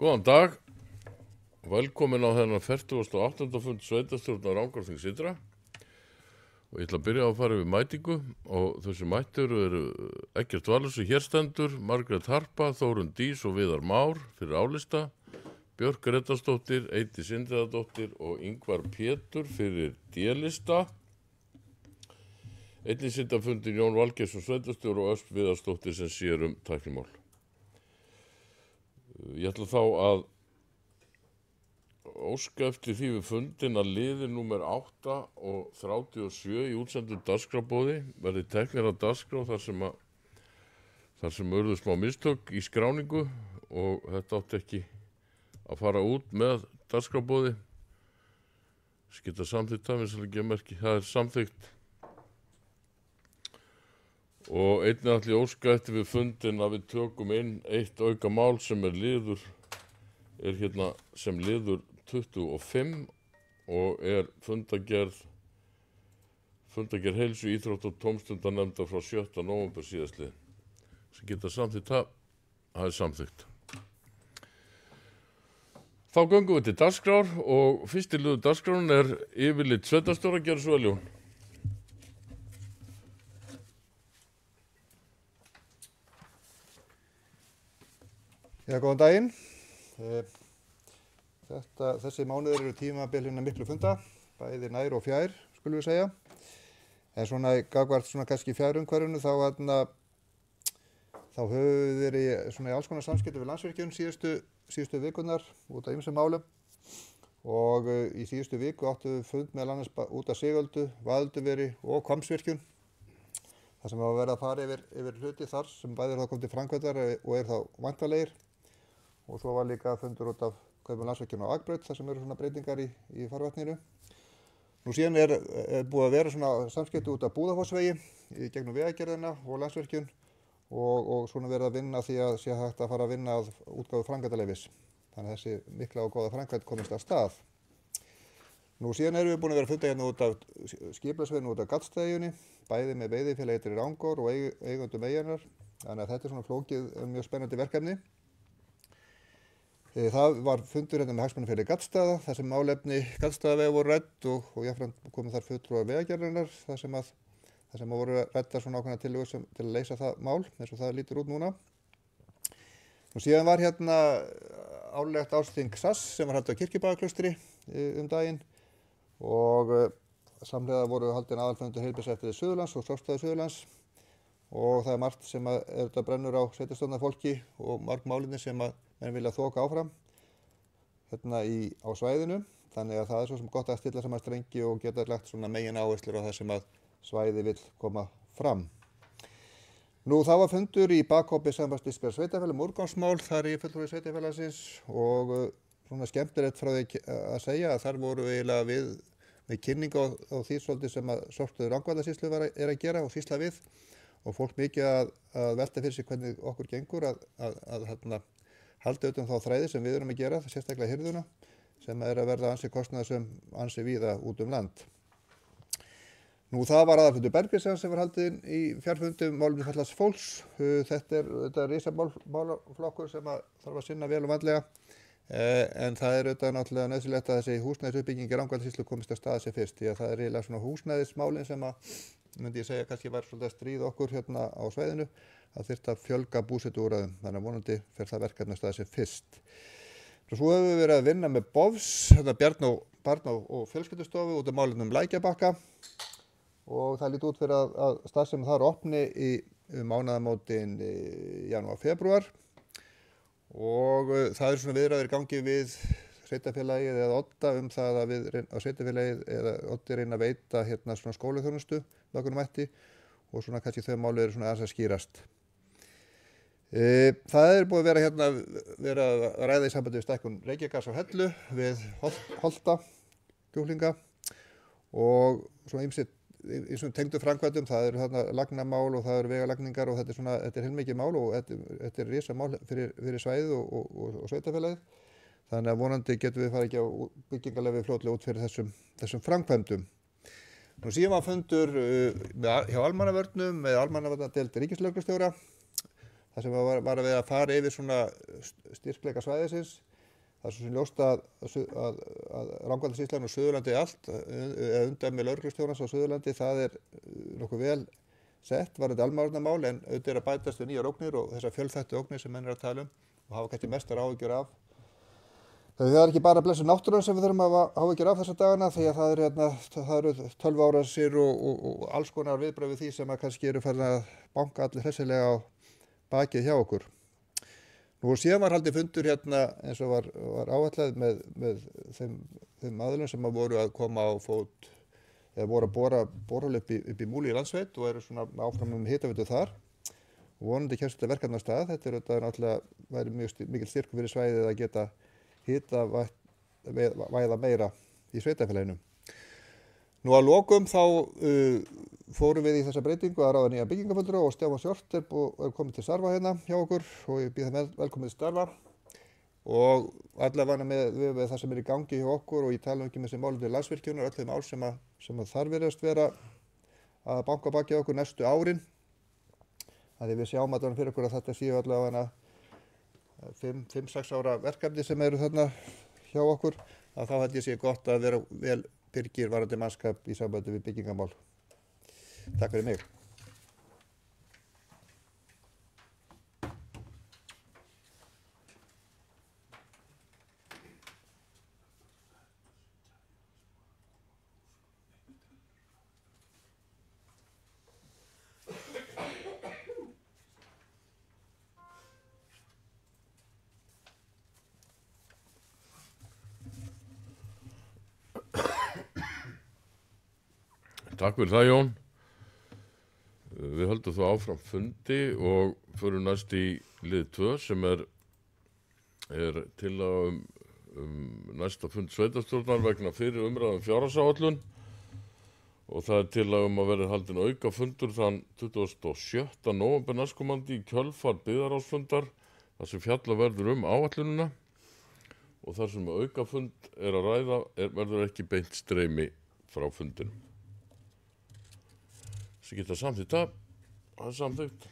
Góðan dag, velkomin á þennan 48. fund sveitarstjórnar Rangárþings ytra og ég ætla að byrja á að fara yfir mætingu og þessi mættur eru Eggert Valur hér stendur, Margrét Harpa, Þórunn Dís og Viðar Már fyrir álista, Björk Grétarsdóttir, Eydís Indriðadóttir og Ingvar Pétur fyrir D-lista. Einnig sitja fundin Jón Valgeirsson sveitarstjóri og Ösp Viðarsdóttir sem sér tæknimál. Ég ætla þá að óska eftir því við fundin að liði númer 8 og 37 í útsendum dagskrárboði verði teknir af dagskrá þar sem urðu smá mistök í skráningu og þetta átti ekki að fara út með dagskrárboði. Skita samþykkt það, minnst ekki að merki, það samþykkt. Og einnig ætla ég óska eftir við fundin að við tökum inn eitt auka mál sem liður hérna sem liður 25 og fundagerð heilsu íþrótt og tómstundanefndar frá 7. nóvember síðastliðinn. Sem geta samþykkt það samþykkt. Þá göngum við til dagskrár og fyrsti liður dagskrárun yfirlit sveitarstjóra, gjörðu svo vel Jón. Já, góðan daginn. Þessi mánuður eru tímabilina miklu funda, bæði nær og fjær, skulum við segja. En svona gagnvart svona kannski fjárumhverfinu þá höfum við verið svona í alls konar samskiptum við Landsvirkjun síðustu vikurnar út af ýmsum málum. Og í síðustu viku áttum við fund meðal annars út af Sigöldu, Vaðalduveri og Hvammsvirkjun. Það sem var verið að fara yfir hluti þar sem bæði þá kom til framkvæmdar og þá væntanlegir. Og svo var líka fundur út af kaupum Landsvirkjun á Akbraut, þar sem eru svona breytingar í farvatninu. Nú síðan búið að vera svona samskipti út af Búðafossvegi í gegnum Vegagerðina og Landsvirkjun og svona verið að vinna því að sé hægt að fara að vinna að útgáfu framkvæmdaleyfis. Þannig að þessi mikla og góða framkvæmd komist af stað. Nú síðan erum við búin að vera að funda hérna út af skipulagsveginum út af Gaddstaðaeyjunni, bæði með veiðifélagi Ytri Rangár og eigendum eyjunnar. Þannig að þetta svona flókið mjög spennandi verkefni. Það var fundur hérna með hagsmunafélagi Gaddstaða, þar sem málefni Gaddstaðavega voru rædd og jafnframt komið þar fulltrúar Vegagerðarinnar, þar sem voru ræddar svona ákveðnar tillögur til að leysa það mál, eins og það lítur út núna. Nú síðan var hérna árlegt ársþing SAS sem var haldið á Kirkjubæjarklaustri daginn og samhliða voru haldin aðalfundur Heilbrigðiseftirlits Suðurlands og Sorpstöðvar Suðurlands og það margt sem þetta brennur á sveitarstjórnarfólki og marg málefni sem menn vilja þoka áfram hérna á svæðinu. Þannig að það svo sem gott að stilla saman strengi og geta lagt svona megin áherslur á það sem svæði vill koma fram. Nú það var fundur í bakhópi Sambands íslenskra sveitarfélaga úrgangsmál þar í fulltrúi sveitarfélagsins og svona skemmtilegt frá því að segja að þar voru eiginlega við með kynningu á því svolítið sem Sorpstöð Rangárvallasýslu að gera og sýsla við og fólk mikið að velta fyrir sig hvernig okkur gengur að halda utan þá þræði sem við erum að gera, sérstaklega hirðuna, sem að verða ansi kostnaðarsöm ansi víða út land. Nú það var aðalfundur Bergvins sem var haldinn í fjarfundum málefni fatlaðs fólks. Þetta er risamálaflokkur sem þarf að sinna vel og vandlega. En það er auðvitað náttúrulega nauðsynlegt að þessi húsnæðisuppbygging í Rangárvallasýslu komist af stað sér fyrst, því að það er eiginlega svona húsnæðismálin sem myndi ég segja kannski var svolítið að stríða okkur hérna á svæðinu, að þyrfti að fjölga búsetuúrræðum, þannig að vonandi fer það verkefni af stað sér fyrst. Svo höfum við verið að vinna með BOFS, barna- og fjölskyldustofu út af málefnum Lækjarbakka og það lít út fyrir að starfsemi þar opni í mánaðamótin janúar-febrúar. Og það eru svona viðræður í gangi við sveitarfélagið eða Odda það að sveitarfélagið eða Oddi reyna að veita hérna svona skólaþjónustu með okkur mætti og svona kannski þau máli eru svona aðeins að skýrast. Það er búið að vera að ræða í sambandi við stækkun Reykjagarðs á Hellu við Holta kjúklinga og svona ýmsum tengdu framkvæmdum, það eru þarna lagnamál og það eru vegalagningar og þetta er heilmikið mál og þetta er risamál fyrir svæðið og sveitarfélagið. Þannig að vonandi getum við farið ekki á byggingarleyfi fljótlega út fyrir þessum framkvæmdum. Nú síðan var fundur hjá almannavörnum með almannavarnadeild ríkislögreglustjóra þar sem var að fara yfir svona styrkleika svæðisins það er svo sem ljóst að Rangárvallasýslan og Suðurlandi allt, umdæmi lögreglustjórans á Suðurlandi, það er nokkuð vel sett varðandi almannavarnamál, en auðvitað er að bætast við nýjar ógnir og þessar fjölþættu ógnir sem menn er að tala og hafa kannski mestar áhyggjur af. Það er ekki bara blessuð náttúran sem við þurfum að hafa áhyggjur af þessa dagana, því að það eru tölvuárásir og alls konar viðbrögð við því sem að kannski eru farin að banka allir hressilega á bakið hjá okkur. Nú síðan var haldið fundur hérna eins og var áætlað með þeim aðilum sem voru að koma á fót eða voru að bora borholu upp í Múli í Landsveit og eru svona áfram hitaveitu þar og vonandi kemst þetta verkefni af stað. Þetta er auðvitað náttúrulega væri mikil styrkur fyrir svæðið að geta hitavæða meira í sveitarfélaginu. Nú að lokum þá fórum við í þessa breytingu að ráða nýja byggingafulltrúa og Stefán Sjort er komið til starfa hérna hjá okkur og ég býð það velkomið til starfa og allavega við það sem er í gangi hjá okkur og ég tala ekki með þessi málum til Landsvirkjunar, öll þau mál sem þar virðast vera að banka baki á okkur næstu árin. Þannig við sjáum allavega fyrir okkur að þetta séu allavega 5-6 ára verkefni sem eru þarna hjá okkur, að þá held ég sé gott að vera vel byrgir varðandi mannskap í sambandi við byggingamál. Takk fyrir mig. Takk fyrir það, Jón. Við höldum þá áfram fundi og förum næst í lið 2 sem er tillaga næsta fund sveitarstjórnar vegna fyrir umræðum fjárhagsáætlun og það er tillaga að verði haldinn aukafundur þann 27. nóvember næstkomandi í kjölfar byggðarráðsfundar þar sem fjalla verður áætlunina og þar sem aukafund er að ræða verður ekki beint streymi frá fundinum. Sem geta samþykkt það er samþykkt.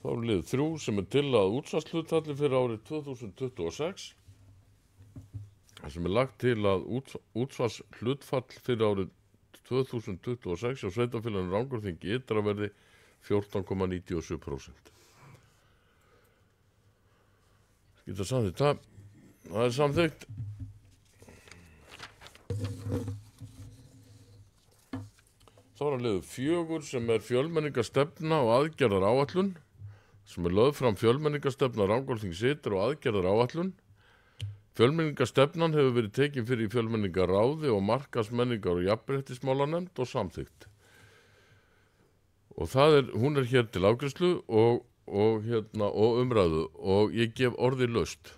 Þá er lið 3 sem er tillaga útsvarshlutfalli fyrir árið 2026. Það sem er lagt til að útsvarshlutfall fyrir árið 2026 á sveitarfélaginu Rangárþingi ytra verði 14,97%. Sem geta samþykkt það er samþykkt. Þá er liður 4 sem er fjölmenningastefna og aðgerðaráætlun sem er lögð fram fjölmenningastefna Rangárþings ytra og aðgerðaráætlun. Fjölmenningastefnan hefur verið tekin fyrir fjölmenningaráði og markaðsmenningar og jafnréttismálanefnd og samþykkt. Og hún er hér til afgreiðslu og umræðu og ég gef orði laust.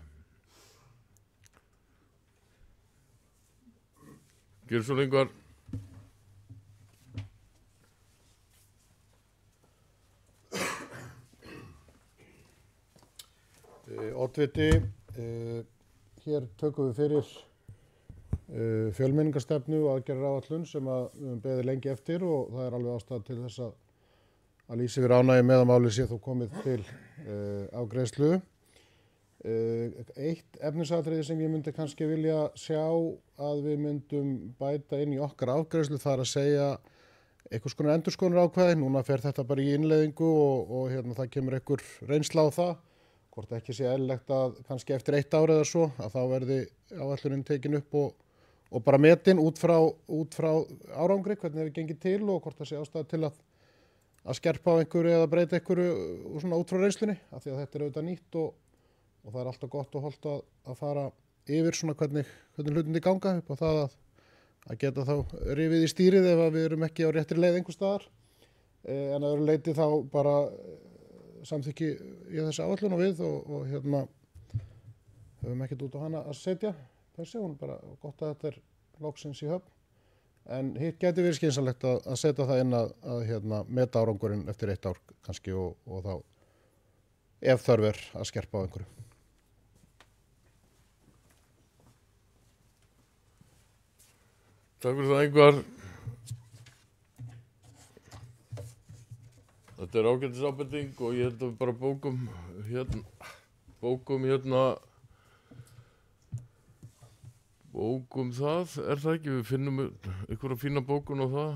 Gjörðu svo lengur. Oddviti, hér tökum við fyrir fjölmenningastefnu og aðgerðaráætlun sem við höfum beðið lengi eftir og það er alveg ástæða til þess að lýsa yfir ánægju með að málið sé þó komið til afgreiðslu. Eitt efnisatriði sem ég myndi kannski vilja sjá að við myndum bæta inn í okkar afgreiðslu, það er að segja einhvers konar endurskoðunarákvæði. Núna fer þetta bara í innleiðingu og það kemur einhver reynsla á það. Hvort ekki sé eðlilegt að kannski eftir 1 ár eða svo að þá verði áætlunin tekin upp og bara metin út frá árangri, hvernig hefur gengið til og hvort það sé ástæða til að skerpa á einhverju eða breyta einhverju svona út frá reynslunni, af því að þetta er auðvitað nýtt og það er alltaf gott og hollt að fara yfir svona hvernig hlutinni ganga upp á það að geta þá rifið í stýrið ef við erum ekki á réttri leið einhvers staðar, en að öðru leyti þá bara samþykki í þessi áætlun og við og höfum ekkert út á hana að setja þessi, hún er bara gott að þetta er loksins í höfn, en hitt gæti verið skynsamlegt að setja það inn að meta árangurinn eftir 1 ár kannski og þá ef þörf er að skerpa á einhverju. Takk fyrir það, Ingvar. Þetta er ágætis ábending og ég held að við bara bókum bókum það, það ekki? Við finnum einhverja fína bókun á það.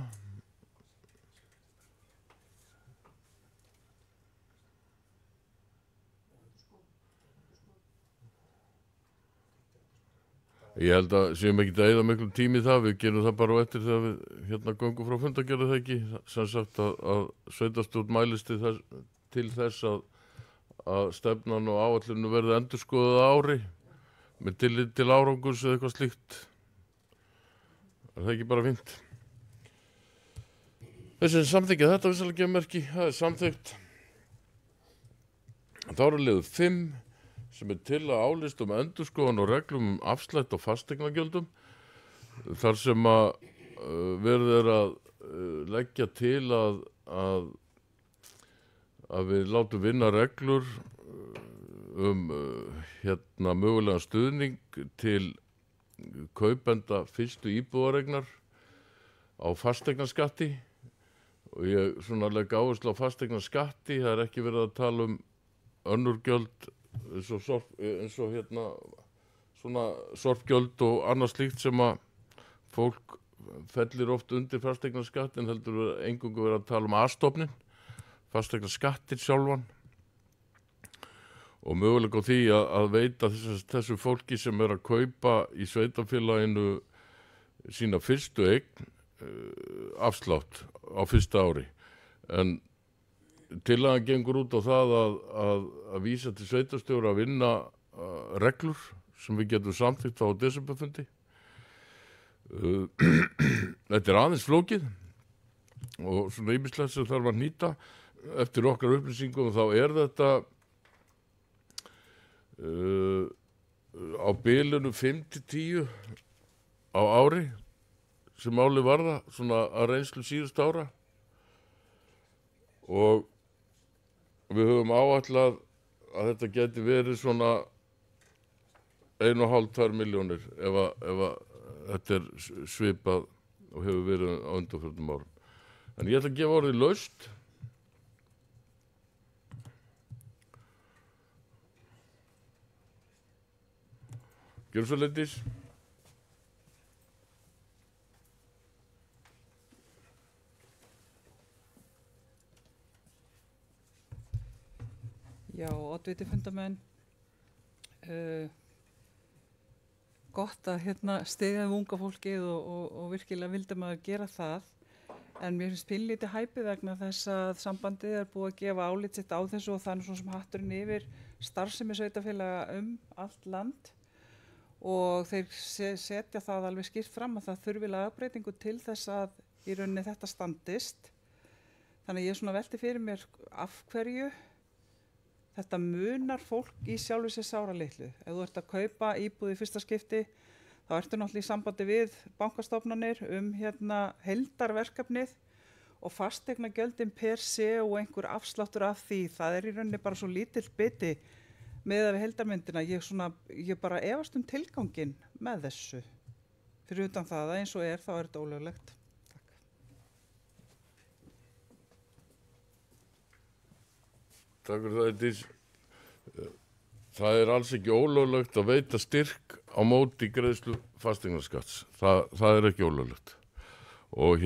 Ég held að séum ekki að eyða miklu tími í það, við gerum það bara á eftir þegar við hérna göngum frá fundargerðu það ekki, sem sagt að sveitarstjórn mælist til þess að stefnan og áætlunum verði endurskoðuð á ári með tillit til árangurs eða eitthvað slíkt. Það ekki bara fínt. Þessi samþykkja þetta vissalega gefur merki, það samþykkt. Þá eru liður 5 sem til að álista endurskoðun og reglum afslætt og fasteignagjöldum þar sem að verður að leggja til að við látum vinna reglur mögulega stuðning til kaupenda fyrstu íbúðareignar á fasteignaskatti og ég svona legg áherslu á fasteignaskatti, það er ekki verið að tala önnur gjöld eins og svona sorpgjöld og annað slíkt sem að fólk fellir oft undir fasteignaskattin, heldur eingöngu verið að tala A-stofnin, fasteignaskattin sjálfan og mögulega á því að veita þessu fólki sem að kaupa í sveitarfélaginu sína fyrstu eign afslátt á fyrsta ári. En tillagan gengur út á það að vísa til sveitarstjóra að vinna reglur sem við getum samþykkt á desemberfundi. Þetta aðeins flókið og svona ýmislegt sem þarf að nýta. Eftir okkar upplýsingum þá þetta á bilinu 5-10 á ári sem máli varða, svona að reynslu síðustu ára. Og við höfum áætlað að þetta geti verið svona 1,5-2 milljónir ef þetta svipað og hefur verið á undanförnum árum. En ég ætla að gefa orðið laust. Gerum svo leitis. Já, oddviti fundamenn, gott að styðja unga fólkið og virkilega vildi maður gera það, en mér finnst pínlítið hæpið vegna þess að sambandið er búið að gefa álit sitt á þessu og þannig svona sem hatturinn yfir starfsemi sveitarfélaga allt land og þeir setja það alveg skýrt fram að það þurfi lagabreytingu til þess að í rauninni þetta standist. Þannig ég svona velti fyrir mér af hverju þetta munar fólk í sjálfu sér sáralitlu. Ef þú ert að kaupa íbúð í fyrsta skipti, þá ertu náttúrulega í sambandi við bankastofnanir heildarverkefnið og fasteignagjöldin per se og einhver afsláttur af því. Það í rauninni bara svo lítill biti með við heildarmyndina. Ég bara efast tilganginn með þessu. Fyrir utan það að eins og þá þetta ólöglegt. Takk fyrir það, Eydís. Það alls ekki ólöglegt að veita styrk á móti greiðslu fasteignaskatts. Það ekki ólöglegt. Og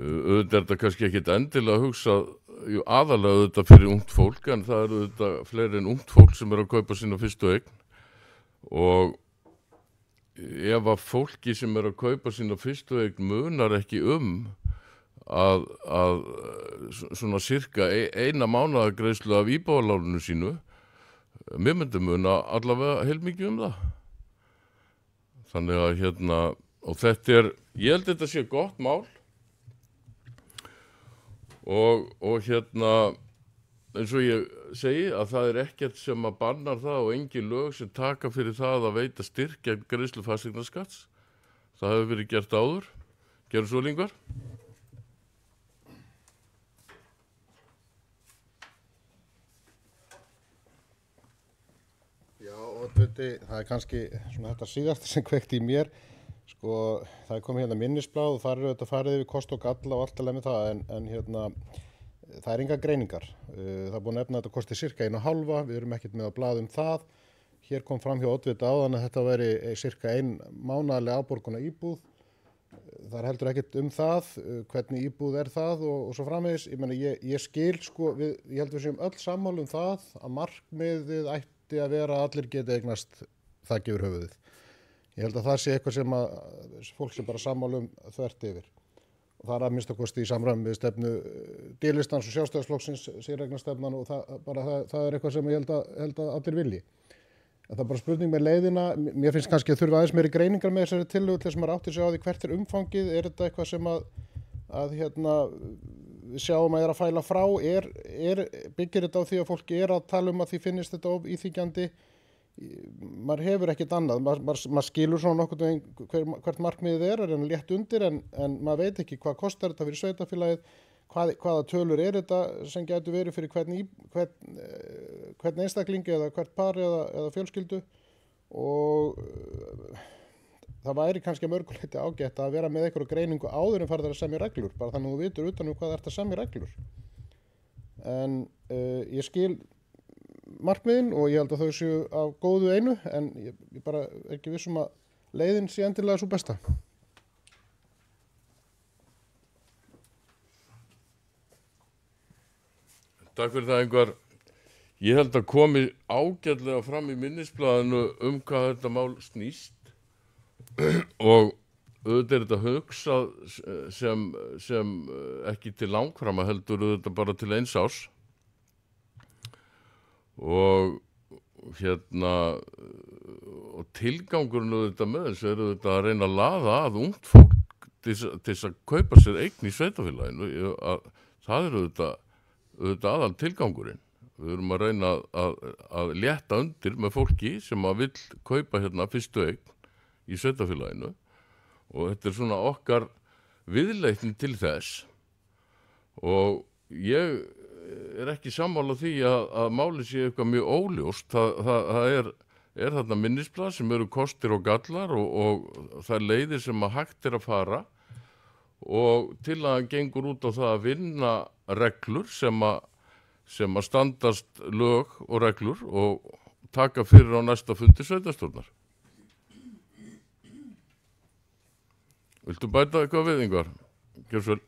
auðvitað þetta kannski ekkit endilega að hugsa aðalega auðvitað fyrir ungt fólk, en það auðvitað fleiri en ungt fólk sem að kaupa sína fyrstu eign. Og ef að fólki sem að kaupa sína fyrstu eign munar ekki að svona cirka eina mánaðargreiðslu af íbúðaláninu sínu, mér myndi muna allavega heilmikið það. Þannig að og þetta ég held þetta sé gott mál og eins og ég segi að það ekkert sem að bannar það og engin lög sem taka fyrir það að veita styrk gegn greiðslu fasteignaskatts. Það hefur verið gert áður. Gerum svo Ingvar. Það kannski svona þetta síðasta sem kveikti í mér. Sko, það komið minnisblað og þar þetta farið yfir kost og galla og allt að lemja það, en það engar greiningar. Það búið að nefna að þetta kosti cirka 1,5, við erum ekkert með að blaða það. hér kom fram hjá Oddvita áðan að þetta væri cirka 1 mánaðarleg afborgun á íbúð. Það er heldur ekkert það, hvernig íbúð er það og svo framvegis. Ég skil sko, ég held við séum öll sammála það að markmiðið ætti að vera að allir geti eignast þak yfir höfuðið. Ég held að það sé eitthvað sem að fólk sem bara sammála þvert yfir. Og það er að minnsta kosti í samræmi við stefnu D-listans og Sjálfstæðisflokksins séreignarstefnan og það er eitthvað sem ég held að allir vilji. En það er bara spurning með leiðina. Mér finnst kannski að þurfa aðeins meiri greiningar með þessari tillögu til þess að maður átti sig á því hvert er umfangið. Er þetta eitthvað sem að við sjáum að fæla frá? Byggir þetta á því að fólki að tala að því finnist þetta of íþyngjandi? Maður hefur ekkert annað. Maður skilur svona nokkuð hvert markmiðið en létt undir en maður veit ekki hvað kostar þetta fyrir sveitarfélagið. Hvaða tölur þetta sem getur verið fyrir hvern einstaklingi eða hvert par eða fjölskyldu og það væri kannski að mörgu leyti ágætt að vera með einhverju greiningu áður en farið að semja reglur, bara þannig að þú vitur utan hvað það að semja reglur. En ég skil markmiðin og ég held að þau séu á góðu einu en ég bara er ekki viss að leiðin sé endilega svo besta. Takk fyrir það, Ingvar. Ég held að komi ágætlega fram í minnisblaðinu hvað þetta mál snýst og auðvitað er þetta hugsað sem ekki til langframa heldur auðvitað bara til 1 árs og og tilgangurinn auðvitað með þessu auðvitað að reyna að laða að ungt fólk til að kaupa sér eign í sveitarfélaginu. Það auðvitað aðal tilgangurinn. Við erum að reyna að létta undir með fólki sem að vill kaupa fyrstu eign í sveitarfélaginu og þetta er svona okkar viðleitni til þess og ég er ekki sammála því að máli sé eitthvað mjög óljóst. Það er þarna minnisblað sem eru kostir og gallar og það er leiðir sem að hægt er að fara og til að hann gengur út á það að vinna reglur sem að standast lög og reglur og taka fyrir á næsta fundi sveitarstjórnar. Viltu bæta eitthvað við, Ingvar? Gjörðu svo vel.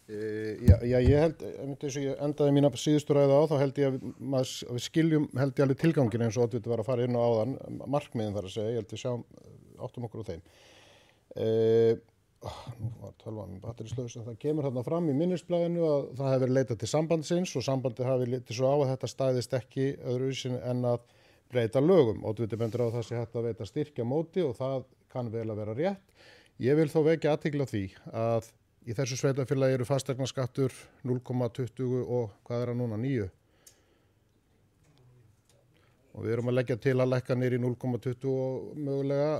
Ég held, eins og ég endaði mína síðustu ræðu á, þá held ég að við skiljum held ég alveg tilgangin eins og Oddviti var að fara inn á áðan, markmiðin þar að segja, ég held við áttum okkur á þeim. Nú var tölvan batterislaus, en það kemur þarna fram í minnisblaðinu að það hefur verið leitað til sambandsins og sambandið hafi litið svo á að þetta stæðist ekki öðruvísi en að breyta lögum. Oddviti bendur á það sé hægt að veita styrkja móti og það kann vel að vera rétt. Ég vil þó vekja athygli á því að í þessu sveitarfélagi eru fasteignaskattur 0,20 og hvað er það núna, 9? Og við erum að leggja til að lækka niður í 0,20 og mögulega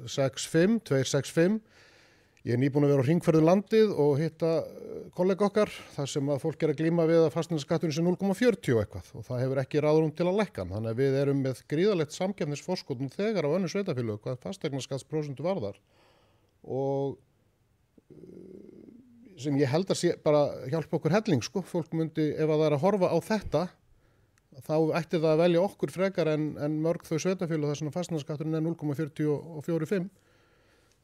2,65. Ég er nýbúin að vera á hringferð landið og hitta kollega okkar þar sem að fólk er að glíma við að fasteignaskatturinn sé 0,40 og eitthvað og það hefur ekki ráðrúm til að lækka hann. Þannig að við erum með gríðarlegt samkeppnisforskot nú þegar á önnur sveitarfélög hvað fasteignaskattsprósentu varðar og sem ég held að sé bara hjálpa okkur helling sko. Fólk myndi, ef að það er að horfa á þetta, þá ætti það að velja okkur frekar en mörg þau sveitarfélög þar sem fasteignaskatturinn er 0,4045.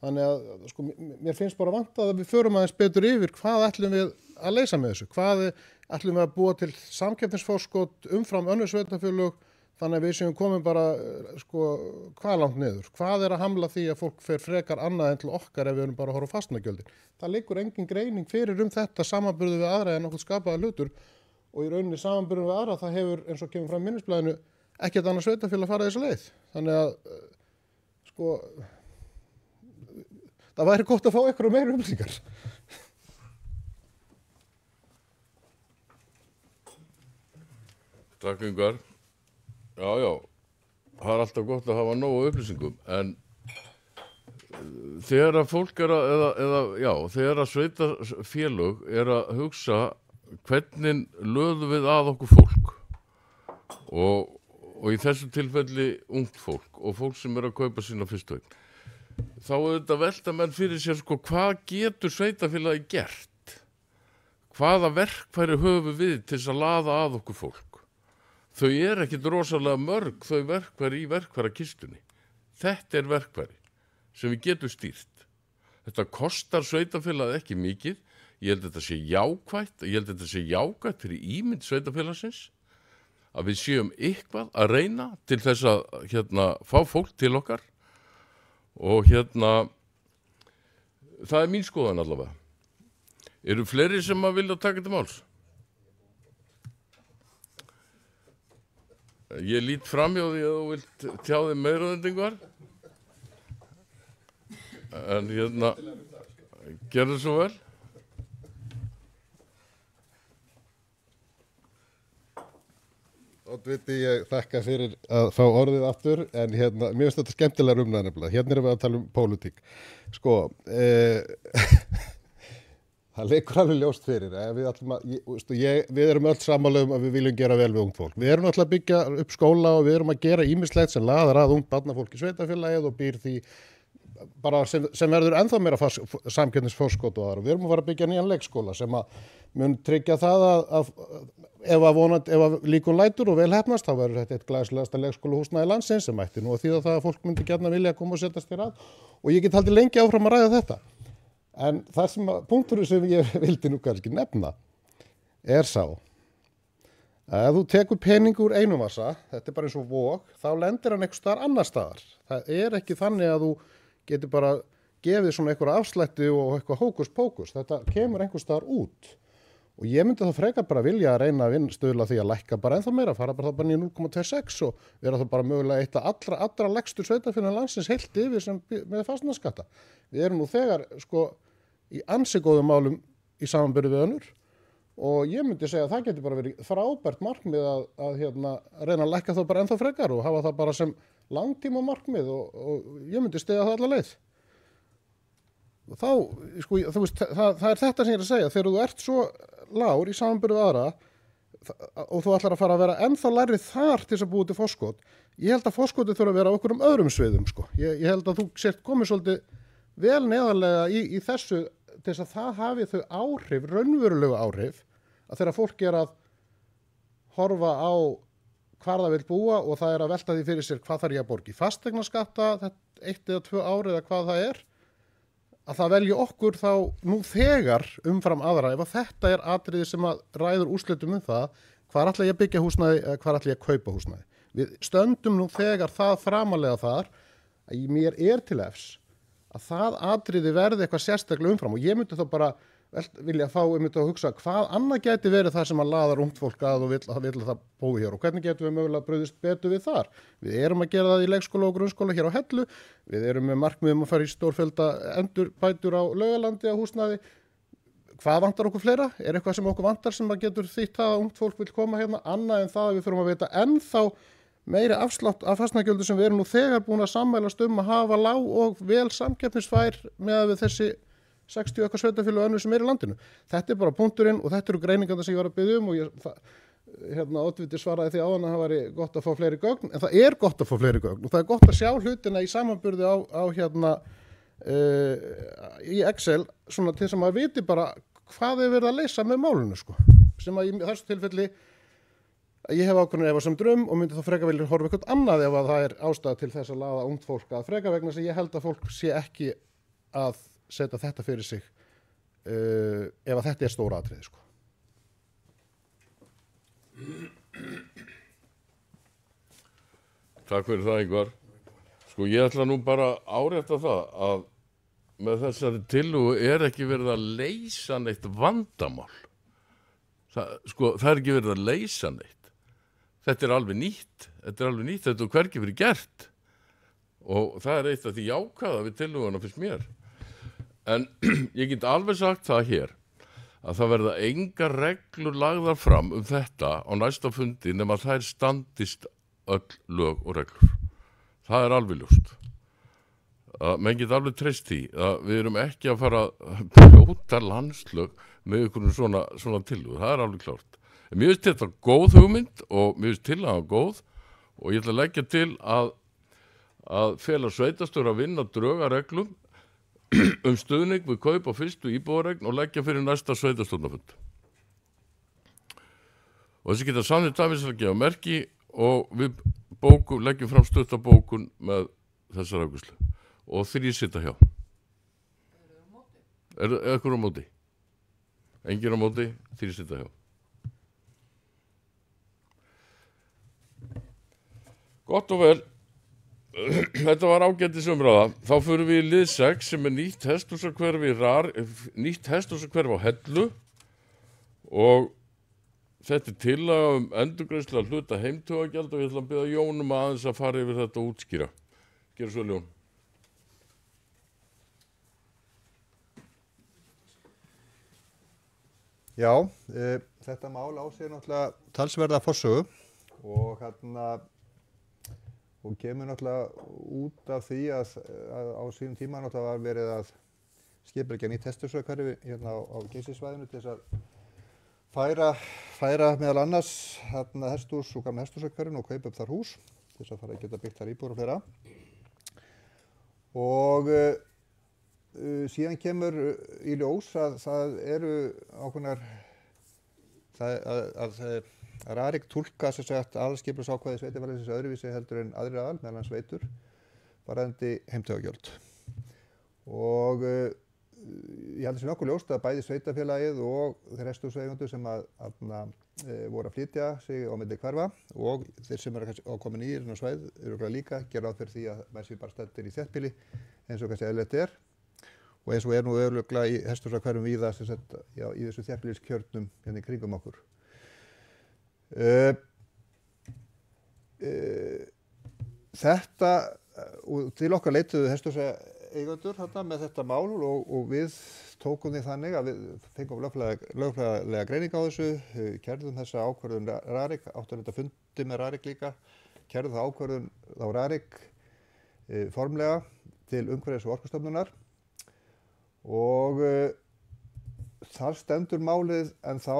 Þannig að sko, mér finnst bara vantað að við förum aðeins betur yfir hvað ætlum við að leysa með þessu. Hvað ætlum við að búa til samkeppnisforskot umfram önnur sveitarfélög þannig að við séum komin bara sko, hvað langt niður. Hvað er að hamla því að fólk fer frekar annað en til okkar ef við erum bara að horfa á fasteignagjöldin. Það liggur engin greining fyrir þetta samanburði við aðra en okkur skapaða hlutur og í rauninni samanburði við aðra það hefur eins og kemur fram minnisblaðinu ekkert annað sveitarfélag farið þessa leið. Þannig að sko það væri gott að fá eitthvað meira upplýsingar. Takk, Ingvar. Já, það er alltaf gott að hafa nógu upplýsingum, en þegar að fólk þegar að sveitarfélög er að hugsa hvernig löðum við að okkur fólk og í þessu tilfelli ungt fólk og fólk sem er að kaupa sína fyrstu eign. Þá þetta velta menn fyrir sér sko, hvað getur sveitarfélagi gert? hvaða verkfæri höfum við til þess að laða að okkur fólk? Þau ekkit rosalega mörg, þau verkfæri í verkfærakistunni. Þetta verkfæri sem við getum stýrt. Þetta kostar sveitarfélagið ekki mikið. Ég held að þetta sé jákvætt, ég held að þetta sé jákvætt fyrir ímynd sveitarfélagsins, að við séum eitthvað að reyna til þess að fá fólk til okkar og það mín skoðun allavega. Eru fleiri sem að vilja taka til máls? Ég lít framhjá því að þú vilt tjá þig meira endingar. En gerðu svo vel. Oddviti, ég þakka fyrir að fá orðið aftur, en mér finnst þetta skemmtilega umræða nefnilega. Hérna erum við að tala um pólitík. Sko, það leikur alveg ljóst fyrir. Við erum öll sammála að við viljum gera vel við ungt fólk. Við erum alltaf að byggja upp skóla og við erum að gera ýmislegt sem laðar að ungt barnafólk í sveitarfélagið og býr því bara sem verður ennþá meira samkeppnisforskot og aðra. Við erum að fara að byggja nýjan leikskóla sem að mun tryggja það að ef líkun lætur og vel hefnast, þá verður þetta eitt glæsilegasta leikskólahúsnæði landsins sem ætti nú að þýða það að fólk myndi gjarna vilja að koma og setjast hér að. Og ég get haldið lengi áfram að ræða þetta. En það sem punkturinn sem ég vildi nú kannski nefna sá að ef þú tekur pening úr einum vasa, þetta bara eins og vog, þá lendir hann einhvers staðar annar staðar. Það ekki þannig að þú getur bara gefið svona einhverja afslætti og eitthvað hókus pókus. Þetta kemur einhvers staðar út. Og ég myndi þá frekar bara vilja að reyna að stuðla því að lækka bara ennþá meira, fara bara í 0,26 og vera þá bara mögulega eitt af allra lægstu sveitarfélögum landsins heilt yfir sem með fasteignaskatta. Við erum nú þegar í ansi góðum málum í samanburði við önnur og ég myndi segja að það getur bara verið frábært markmið að reyna að lækka þá bara ennþá frekar og hafa það bara sem langtíma markmið og ég myndi styðja það alla leið. Og þá, þú veist, það þetta sem ég að segja, þegar þú ert svo lágur í samanburði við aðra og þú ætlar að fara að vera ennþá lægri þar til þess að búa til forskot, ég held að forskotið þurfa að vera á okkur öðrum sviðum, Ég held að þú sért komið svolítið vel neðarlega í þessu til þess að það hafi þau áhrif, raunverulegu áhrif, að þegar fólk að horfa á hvar það vil búa og það að velta því fyrir sér hvað þarf ég að borga í fasteignaskatta, 1 eða 2 ár eða hvað það að það velji okkur þá nú þegar umfram aðra ef að þetta atriði sem að ræður úrslitum það, hvar ætla ég að byggja húsnæði eða hvar ætla ég að kaupa húsnæði. Við stöndum nú þegar það framalega þar að mér til efs að það atriði verði eitthvað sérstaklega umfram og ég myndi þá bara vilja myndi að hugsa hvað annað gæti verið það sem að laðar ungt fólk að og vill að það búi hér og hvernig getum við mögulega brugðist betur við þar. Við erum að gera það í leikskóla og grunnskóla hér á Hellu, við erum með markmiðum að fara í stórfellda endurbætur á Laugalandi á húsnæði. Hvað vantar okkur fleira? Eitthvað sem okkur vantar sem að getur þýtt það að ungt fólk vil koma hérna annað en það að við þurfum að veita ennþá meiri afslátt af fasteignagjöldum sem við erum nú þegar búin að sammælast að hafa lág og vel samkeppnisfær með við þessi 60 eitthvað sveitarfélög önnur sem í landinu. Þetta bara punkturinn og þetta eru greiningarnar sem ég var að biðja og Oddviti svaraði því áðan að það væri gott að fá fleiri gögn, en það gott að fá fleiri gögn og það gott að sjá hlutina í samanburði á í Excel svona til sem að viti bara hvað verið að leysa með málinu sem að í þessu tilfelli ég hef ákveðin efasemd og myndi þá frekar vilja horfa eitthvað annað ef að það ástæða til þess að laða ungt fólk að frekar vegna sem ég held að fólk sé ekki að setja þetta fyrir sig ef að þetta stóra atriði Takk fyrir það, Ingvar. Ég ætla nú bara að árétta það að með þessari tillögu ekki verið að leysa neitt vandamál. Það ekki verið að leysa neitt. Þetta alveg nýtt. Þetta hvergi verið gert. Og það eitt af því jákvæða við tillöguna fyrst mér. En ég get alveg sagt það hér að það verða engar reglur lagðar fram þetta á næsta fundi nema þær standist öll lög og reglur. Það alveg ljóst. Menn get alveg treyst því að við erum ekki að fara að brjóta landslög með einhvern svona tillögu. Það alveg klárt. En mér finnst þetta góð hugmynd og mér finnst tillagan góð og ég ætla að leggja til að fela sveitarstjóra að vinna drög að reglum stuðning við kaup á fyrstu íbúðareign og leggja fyrir næsta sveitarstjórnarfund. Og þessi geta sannir dæmis að gefa merki og við leggjum fram stuttabókun með þessar afgreiðslu og 3 sitja hjá. Er ekkur á móti? Engin á móti, 3 sitja hjá. Gott og vel. Þetta var ágætis umræða. Þá förum við í lið 6 sem er nýtt hesthúsakverfi á Hellu og þetta er tillaga endurgreiðslu að hluta heimtugagjald og ég ætla að biðja Jón aðeins að fara yfir þetta og útskýra. Gjörðu svo vel, Jón. Já, þetta mál á sig náttúrulega talsverða forsögu og og kemur náttúrulega út af því að á sínum tíma náttúrulega var verið að skipuleggja nýtt hesthúsakverfi hérna á Geysissvæðinu til þess að færa meðal annars hesthús og gamla hesthúsakverfinu og kaupa upp þar hús til þess að fara að geta byggt þar íbúðir og fleira. Og síðan kemur í ljós að það eru ákveðnar að RARIK túlka sem sagt aðalskipulagsákvæði sveitarfélagsins öðruvísi heldur en aðrir aðal, meðal annars veitur, varðandi heimtugagjöld. Og ég held að sé nokkuð ljóst að bæði sveitarfélagið og þeir hesthúseigendur sem voru að flytja sig á milli hverfa og þeir sem eru að koma nýr inn á svæð eru líka gera ráð fyrir því að menn séu bara staddir í þéttbýli eins og kannski eðlilegt er. Og eins og nú örugglega í hesthúsakverfum víða sem sagt í þessu þéttbýliskjörnum hérna í kringum okkur. Þetta og til okkar leituðu hesthúsaeigendur með þetta mál og við tókum því þannig að við fengum lögfræðilega greining á þessu, kærðum þessa ákvörðun RARIK, áttum þetta fundi með RARIK líka, kærðum það ákvörðun á RARIK formlega til Umhverfis- og Orkustofnunar og þar stendur málið en þá,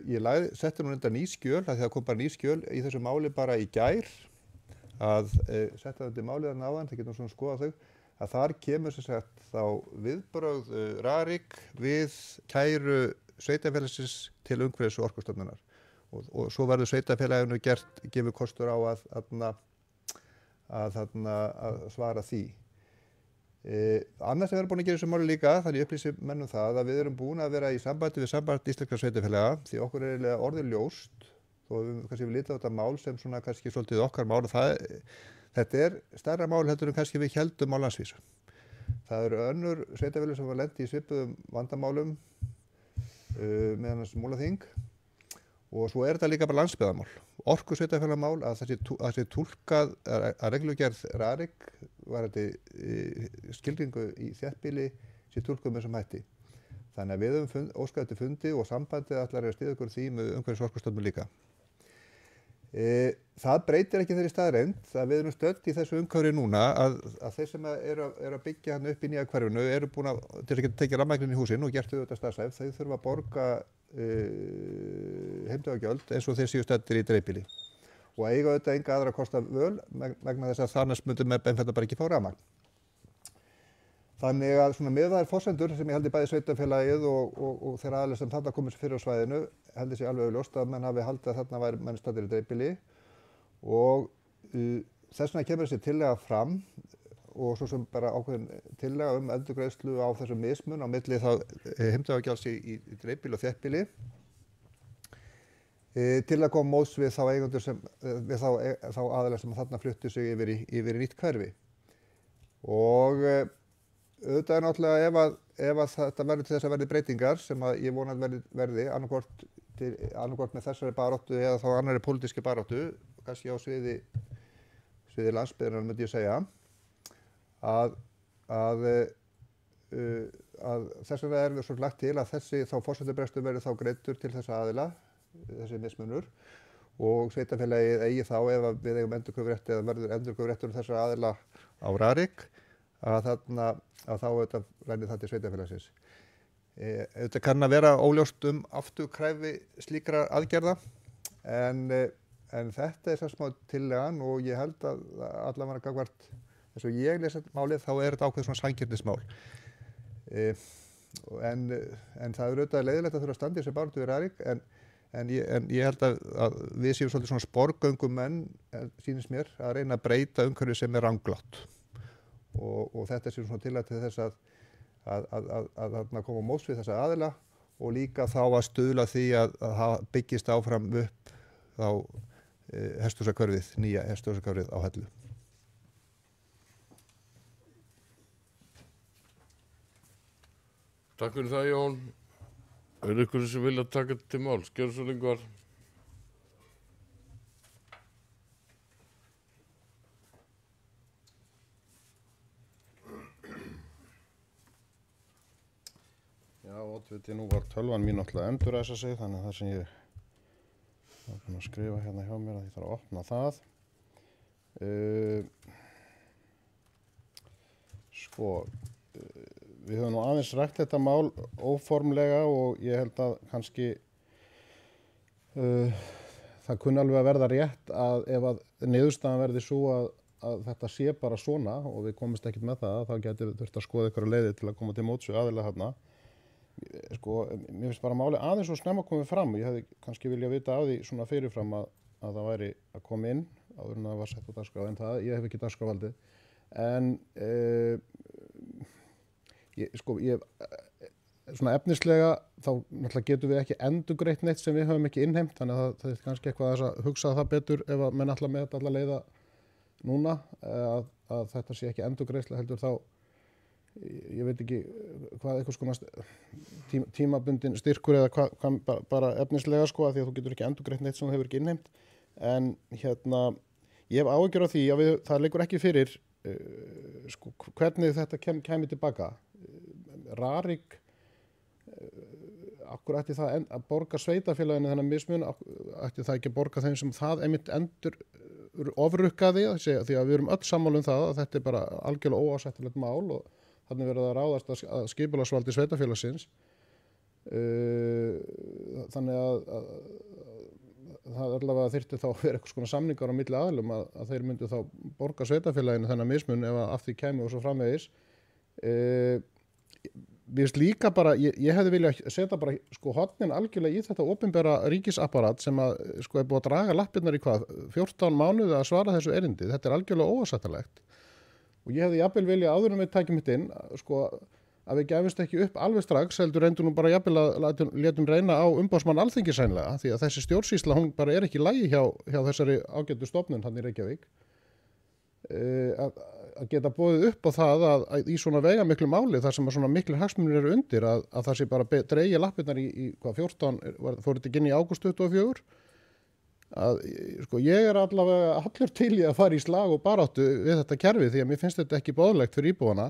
ég setti nú enda ný skjöl, því það kom bara ný skjöl í þessu máli bara í gær, að setja undir málið að náðan, það getum svona skoðað þau, að þar kemur sem sagt þá viðbrögð RARIK við kæru sveitarfélagsins til Umhverfis- og Orkustofnunar og svo verður sveitarfélaginu gefið kostur á að svara því. Annars sem við erum búin að gera þessu máli líka, þannig upplýsir menn það að við erum búin að vera í sambandi við samband íslenskra sveitarfélaga því okkur er eiginlega orðið ljóst og við litið á þetta mál sem svona kannski svolítið okkar mál og þetta er stærra mál heldur en kannski við héldum á landsvísu. Það eru önnur sveitarfélög sem var lent í svipuðum vandamálum með annars Múlaþing og svo er þetta líka bara landsbyggðarmál. Orkusveitarfélagamál að það sé túlkað að reglugerð RARIK var þetta skilgringu í þéttbýli sé túlkuð með þessum hætti. Þannig að við höfum óskað eftir fundi og sambandið ætlar að styðja okkur því með Umhverfis- og Orkustofnun líka. Það breytir ekki þeirri staðreynd að við erum stödd í þessu umhverfi núna að þeir sem eru að byggja hann upp í nýja hverfinu eru búin að, til að geta tekið rafmagninn í húsin og gert auðvitað starfshæf, þau þurfa að borga heimtugagjöld eins og þeir séu staddir í dreifbýli og eiga auðvitað enga aðra kosta völ vegna þess að annars myndum með beinfætta bara ekki fá rafmagn. Þannig að svona með þær forsendur sem ég held í bæði sveitarfélagið og þeirra aðeins sem þarna komið sér fyrir á svæðinu held ég sé alveg augljóst að menn hafi haldið að þarna væri menn staddir í dreifbýli og þess vegna kemur þessi tillaga fram og svo sem bara ákveðin tillaga endurgreiðslu á þessum mismun á milli þá heimtugagjalds í dreifbýli og þéttbýli til að koma móts við þá eigendur við þá aðilar sem þarna fluttu sig yfir í nýtt hverfi. Og auðvitað er náttúrulega ef að þetta verður til þess að verði breytingar sem að ég vona að verði annarkvort með þessari baráttu eða þá annarri pólitíski baráttu, kannski á sviði landsbyggðarinnar myndi ég segja, að þess vegna er svo lagt til að þessi þá forsendubrestur verður þá greiddur til þessa aðila, þessi mismunur og sveitarfélagið eigi þá ef við eigum endurkröfurétt eða verður endurkröfuréttur þessara aðila á RARIK að þá auðvitað rennir það til sveitarfélagsins. Auðvitað kann að vera óljóst afturkræfi slíkra aðgerða en þetta er smá tillagan og ég held að allavega gagnvart eins og ég lesa málið þá er þetta ákveð svona sanngirnismál. En það er auðvitað leiðilegt að þurfa að standa í þessu baráttu við RARIK en En ég held að við séum svolítið svona sporgöngumenn, sýnist mér, að reyna að breyta umhverfi sem er ranglátt. Og þetta séum svona til þess að koma á móts við þessa aðila og líka þá að stuðla því að byggist áfram upp þá hesthúsahverfið, nýja hesthúsahverfið á Hellu. Takk fyrir það, Jón. Er ykkur sem vilja taka til máls? Gjörðu svo lengur. Já, oddviti, nú var tölvan mín náttúrulega að enduræsa sig, þannig að það sem ég var búinn að skrifa hérna hjá mér að ég þarf að opna það. Við höfum nú aðeins rætt þetta mál óformlega og ég held að kannski það kunni alveg að verða rétt að ef að niðurstaðan verði svo að þetta sé bara svona og við komumst ekkert með það, þá getum við þurft að skoða ykkur leiði til að koma til móts við aðilega þarna. Mér finnst bara máli aðeins og snemma komið fram og ég hefði kannski viljað vita á því svona fyrirfram að það væri að koma inn áður en það var sett á dagskrá, en það, ég hef ekki dagskrávaldið. En svona efnislega þá náttúrulega getum við ekki endurgreitt neitt sem við höfum ekki innheimt, þannig að það er kannski eitthvað að hugsa það betur ef að menn ætla með þetta alla leiða núna að þetta sé ekki endurgreiðsla heldur þá, ég veit ekki hvað eitthvað svona tímabundin styrkur eða hvað bara efnislega sko, að því að þú getur ekki endurgreitt neitt sem þú hefur ekki innheimt. En ég hef áhyggjur af því að það liggur ekki fyrir hvernig þetta kæmi tilbaka. Rarik, akkur ætti það að borga sveitarfélaginu þennan mismun, ætti það ekki að borga þeim sem það einmitt ofrukkaði, því að við erum öll sammála það að þetta er bara algjörlega óásættilegt mál og þannig verður það ráðast að skipulagsvaldi sveitarfélagsins. Þannig að það allavega þyrfti þá að vera eitthvað svona samningar á milli aðilum að þeir myndu þá borga sveitarfélaginu þennan mismun ef af því kæmi og svo framvegis. Mér finnst líka bara, ég hefði viljað setja bara hornin algjörlega í þetta opinbera ríkisapparat sem að er búið að draga lappirnar í 14 mánuði að svara þessu erindi. Þetta er algjörlega óásættanlegt. Og ég hefði jafnvel viljað áður en við tækjum þetta inn, að við gefumst ekki upp alveg strax, heldur reyndu nú bara jafnvel að létum reyna á umboðsmann Alþingis hreinlega, því að þessi stjórnsýsla hún bara er ekki í lagi hjá þessari ágætu stofnun hann í Reykjavík. Að geta boðið upp á það að í svona veigamiklu máli þar sem að svona miklir hagsmunir eru undir að það sé bara dregið lappirnar í 14, fór þetta ekki inn í ágúst 24, ég er allavega allur til í að fara í slag og baráttu við þetta kerfi því að mér finnst þetta ekki boðlegt fyrir íbúana,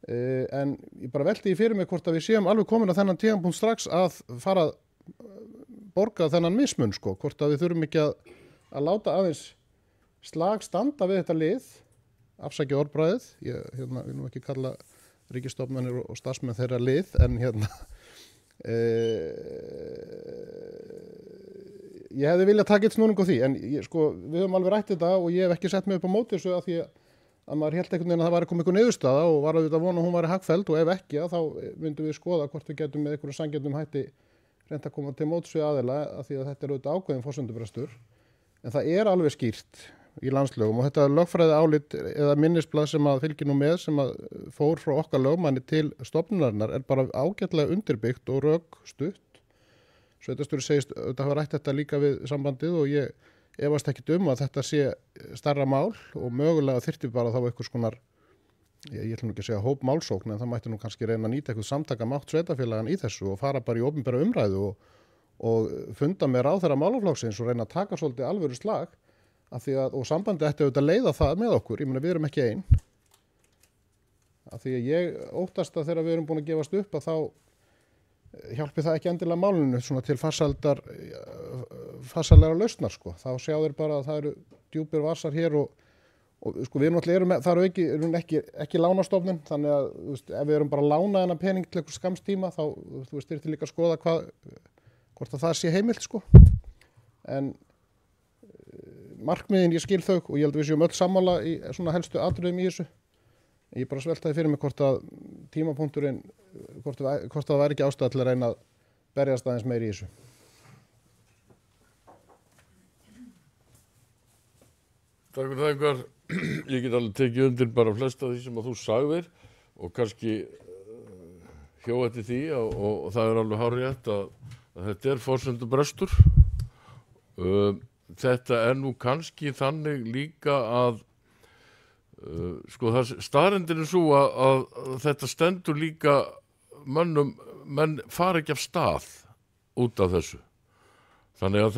en ég bara velti í fyrir mig hvort að við séum alveg komin að þennan tímapunkt strax að fara að borga þennan mismun hvort að við þurfum ekki að láta aðeins slag standa við þetta lið, afsækja orðbragðið, ég vil nú ekki kalla ríkisstofnanir og starfsmenn þeirra lið, en ég hefði viljað taka eitt snúning á því, en við höfum alveg rætt þetta og ég hef ekki sett mig upp á móti þessu að því að maður hélt einhvern veginn að það væri komið einhver niðurstaða og var auðvitað vona að hún væri hagfelld og ef ekki þá myndum við skoða hvort við getum með einhverjum sanngjarnum hætti reynt að koma til móts við aðila að því að þetta er auðvitað ákveðin forsendubrestur, en það er alveg skýrt í landslögum og þetta lögfræði álit eða minnisblað sem að fylgir nú með sem að fór frá okkar lögmanni til stofnunarinnar er bara ágætlega undirbyggt og rökstutt. Sveitarstjóri segist auðvitað hafa rætt þetta líka við sambandið og ég efast ekkert að þetta sé stærra mál og mögulega þyrfti bara þá einhvers konar, ég ætlum ekki að segja hópmálsókn, en það mætti nú kannski reyna að nýta eitthvað samtakamátt sveitarfélaganna í þessu og fara bara í opinbera umræðu og funda með ráðherra málaflokksins og reyna að taka svolítið alvöru slag og sambandi ætti auðvitað að leiða það með okkur, ég meina við erum ekki einn. Af því að ég óttast að þegar við erum búin að gefast upp að þá hjálpi það ekki endilega málinu svona til farsælega lausnar Þá sjá þeir bara að það eru djúpir vasar hér og við náttúrulega erum þar ekki lánastofnun, þannig að ef við erum bara að lána þennan pening til einhver skamms tíma þá þyrfti líka að skoða hvort að það sé heimilt En markmiðin ég skil þau og ég held að við séum öll sammála í svona helstu atriðum í þessu. Ég bara sveltaði fyrir mig hvort að tímapunkturinn, hvort það væri ekki ástæða til að reyna að berjast aðeins meiri í þessu. Takk fyrir það einhver. Ég get alveg tekið undir bara flesta því sem að þú sagðir og kannski hjó eftir því og það er alveg hárrétt að þetta er forsendubrestur. Þetta er nú kannski þannig líka að sko staðreyndin er svo að þetta stendur líka menn fara ekki af stað út af þessu. Þannig að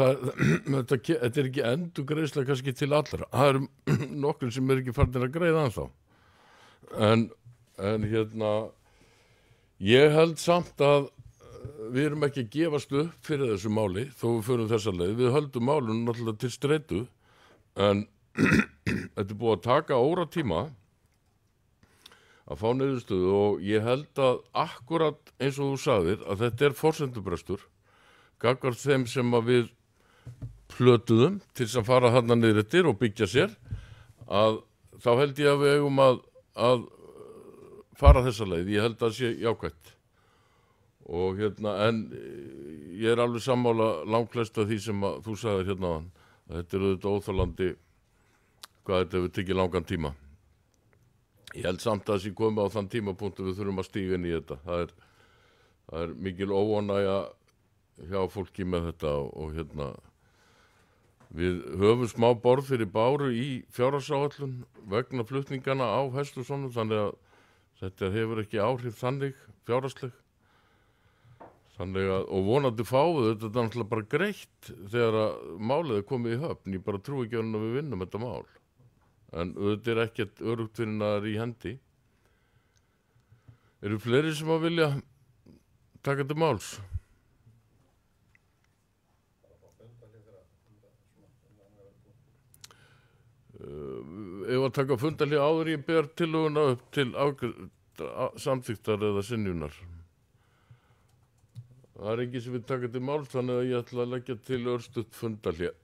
þetta er ekki endurgreiðsla kannski til allra. Það eru nokkur sem ekki farnir að greiða ennþá. En hérna, ég held samt að við erum ekki að gefast upp fyrir þessu máli, þó við förum þessa leið. Við höldum málunum náttúrulega til streitu, en þetta er búið að taka óratíma að fá niðurstöðu og ég held að akkurat eins og þú sagðir að þetta er forsendubrestur gagnvart þeim sem að við plötuðum til þess að fara þarna niður eftir og byggja sér, að þá held ég að við eigum að fara þessa leið. Ég held að það sé jákvætt. Og hérna, en ég er alveg sammála langflest af því sem að þú sagðir hérna áðan, að þetta er auðvitað óþolandi hvað þetta hefur tekið langan tíma. Ég held samt að þessi komið á þann tímapunktu við þurfum að stíga inn í þetta. Það er mikil óánægja hjá fólki með þetta og hérna við höfum smá borð fyrir báru í fjárhagsáætlun vegna flutningana á Hesthúsunum, þannig að þetta hefur ekki áhrif þannig fjárhagsleg. Þannig að, og vonandi fáum þetta náttúrulega bara greitt þegar að málið er komið í höfn. Ég bara trúi ekki að við vinnum þetta mál. En þetta er ekkert örugt fyrir að það er í hendi. Eru fleiri sem að vilja taka til máls? Ef að taka fundarhlé áður ég ber tillöguna upp til samþykktar eða synjunar. Það er ekki sem við taka til máls, þannig að ég ætla að leggja til örstutt fundarhlé.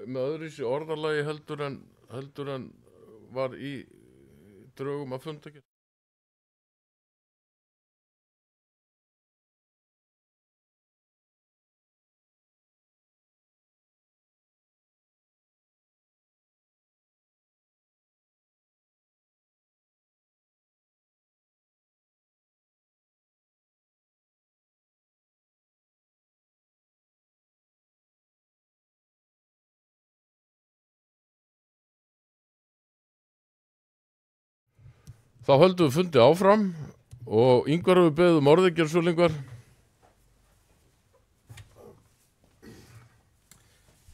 með öðruvísi orðalagi heldur en var í drögum að fundargerð? Þá höldum við fundi áfram og Ingvar hefur beðið um orðið, gerðu svo Ingvar.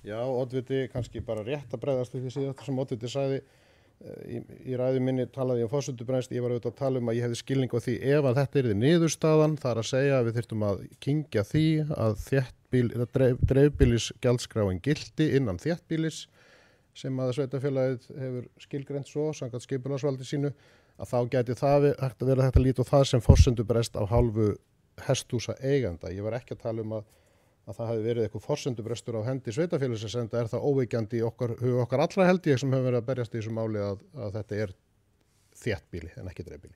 Já, oddviti, kannski bara rétt að bregðast við því síðan sem oddviti sagði. Í ræðu minni talaði ég um forsendubrennslu, ég var auðvitað að tala um að ég hefði skilning á því ef að þetta yrði niðurstaðan, það er að segja að við þyrftum að kyngja því að dreifbýlisgjaldskráin gilti innan þéttbýlis sem að sveitarfélagið hefur skilgreint svo samkvæmt skipulagsvaldi sínu, að þá gæti það hægt að vera hægt að líta á það sem forsendubrest af hálfu hesthúsa eiganda. Ég var ekki að tala um að það hefði verið eitthvað forsendubrestur á hendi sveitarfélagsins, en það er það óveikjandi í okkar allra held ég sem hefur verið að berjast í þessu máli að þetta er þéttbýli en ekki dreifbýli.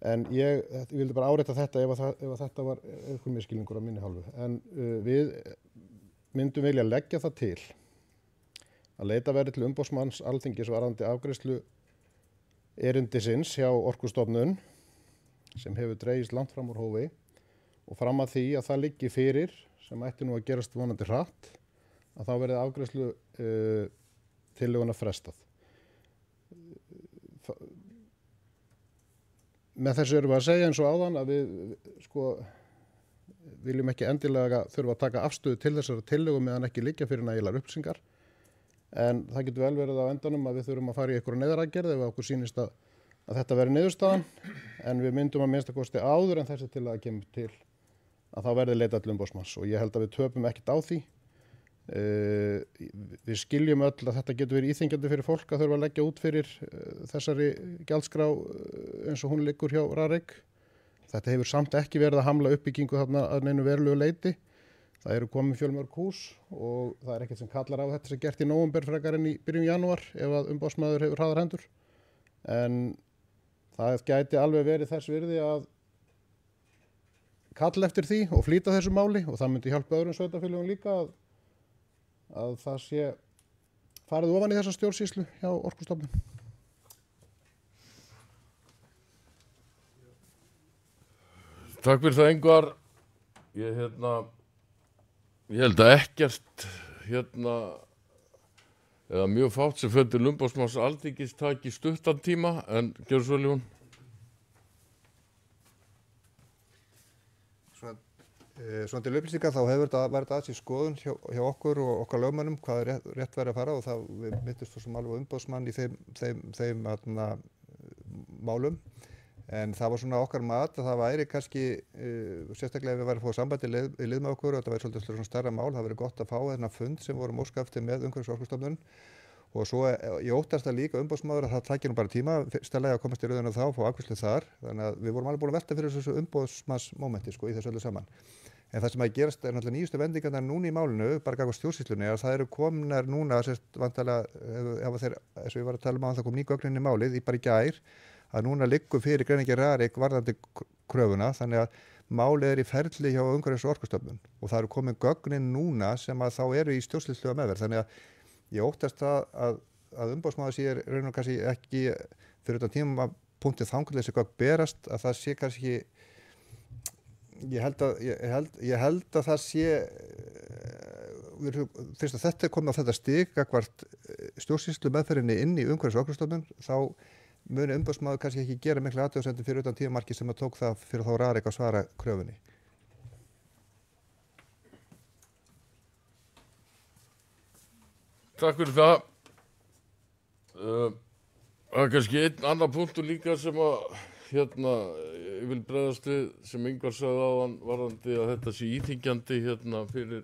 En ég vildi bara árétta þetta ef þetta var eitthvað misskilningur á minni hálfu. En við myndum vilja leggja það til að leita verið til umboðsmanns Alþingis varðandi afgreiðslu erindisins hjá Orkustofnun sem hefur dregist langt fram úr hófi og fram að því að það liggi fyrir sem ætti nú að gerast vonandi hratt að þá verði afgreiðslu tillöguna frestað. Með þessu erum við að segja eins og áðan að við viljum ekki endilega þurfa að taka afstöðu til þessara tillögu meðan ekki liggja fyrir nægilegar upplýsingar. En það getur vel verið á endanum að við þurfum að fara í einhverja neyðaraðgerð ef okkur sýnist að þetta veri niðurstaðan, en við myndum að minnsta kosti áður en þessi tillaga kemur til að þá verði leitað til umboðsmanns og ég held að við töpum ekkert á því. Við skiljum öll að þetta getur verið íþyngjandi fyrir fólk að þurfa að leggja út fyrir þessari gjaldskrá eins og hún liggur hjá Rarik. Þetta hefur samt ekki verið að hamla uppbyggingu þarna að neinu verulegu leyti. Það eru komin fjölmörg hús og það er ekkert sem kallar á þetta sem gert í nóvember frekar en í byrjun janúar ef að umboðsmaður hefur hraðar hendur. En það gæti alveg verið þess virði að kalla eftir því og flýta þessu máli og það myndi hjálpa öðrum sveitarfélögum líka að það sé farið ofan í þessa stjórnsýslu hjá Orkustofnun. Takk fyrir það Ingvar. Ég held að ekkert eða mjög fátt sem fer til umboðsmanns Alþingis taki stuttan tíma, en gjörðu svo Ljón. Svona til upplýsingar þá hefur þetta verið aðeins í skoðun hjá okkur og okkar lögmönnum hvað er rétt verið að fara og það við myndumst svo sem alveg umboðsmann í þeim málum. En það var svona okkar mat að það væri kannski, sérstaklega ef við væri að fá sambandi í lið með okkur og þetta væri svolítið svona stærra mál, það væri gott að fá þennan fund sem vorum óskafti með umhverfis- og orkustofnun og svo ég óttast að líka umboðsmaður að það tækir nú bara tíma, stærlega að komast í rauðina þá og fá afgreiðslu þar, þannig að við vorum alveg búin að velta fyrir þessu umboðsmannsmómenti í þessu öllu saman. En það sem að gerast er náttúrulega nýjustu vendingarnar núna í málinu, bara gagnvart stjórnsýslunni, að það eru komnar núna, vantarlega, eins og ég var að tala um það kom ný gögn inn í málið, bara í gær, að núna liggur fyrir greiningin Rarik varðandi kröfuna, þannig að málið er í ferli hjá umhverfis- og orkustofnun og það eru komin gögnin núna sem að þá eru í stjórnsýslu meðferð, þannig að ég óttast að umboðsmaður sé raun og kannski ekki fyrir þetta tímapunktið þangað þessi gögn berast, að það sé kannski ég held að það sé fyrst að þetta er komið á þetta stig gagnvart stjórnsýslu meðferðinni inn í umhverfis- og orkustofnun, þá muni umboðsmaður kannski ekki gera mikla athugasemdir fyrir utan tímamarki sem að tók það fyrir þá Rarik að svara kröfunni. Takk fyrir það. Það er kannski einn annar punktur líka sem að ég vil bregðast við sem Ingvar sagði áðan varðandi að þetta sé íþyngjandi fyrir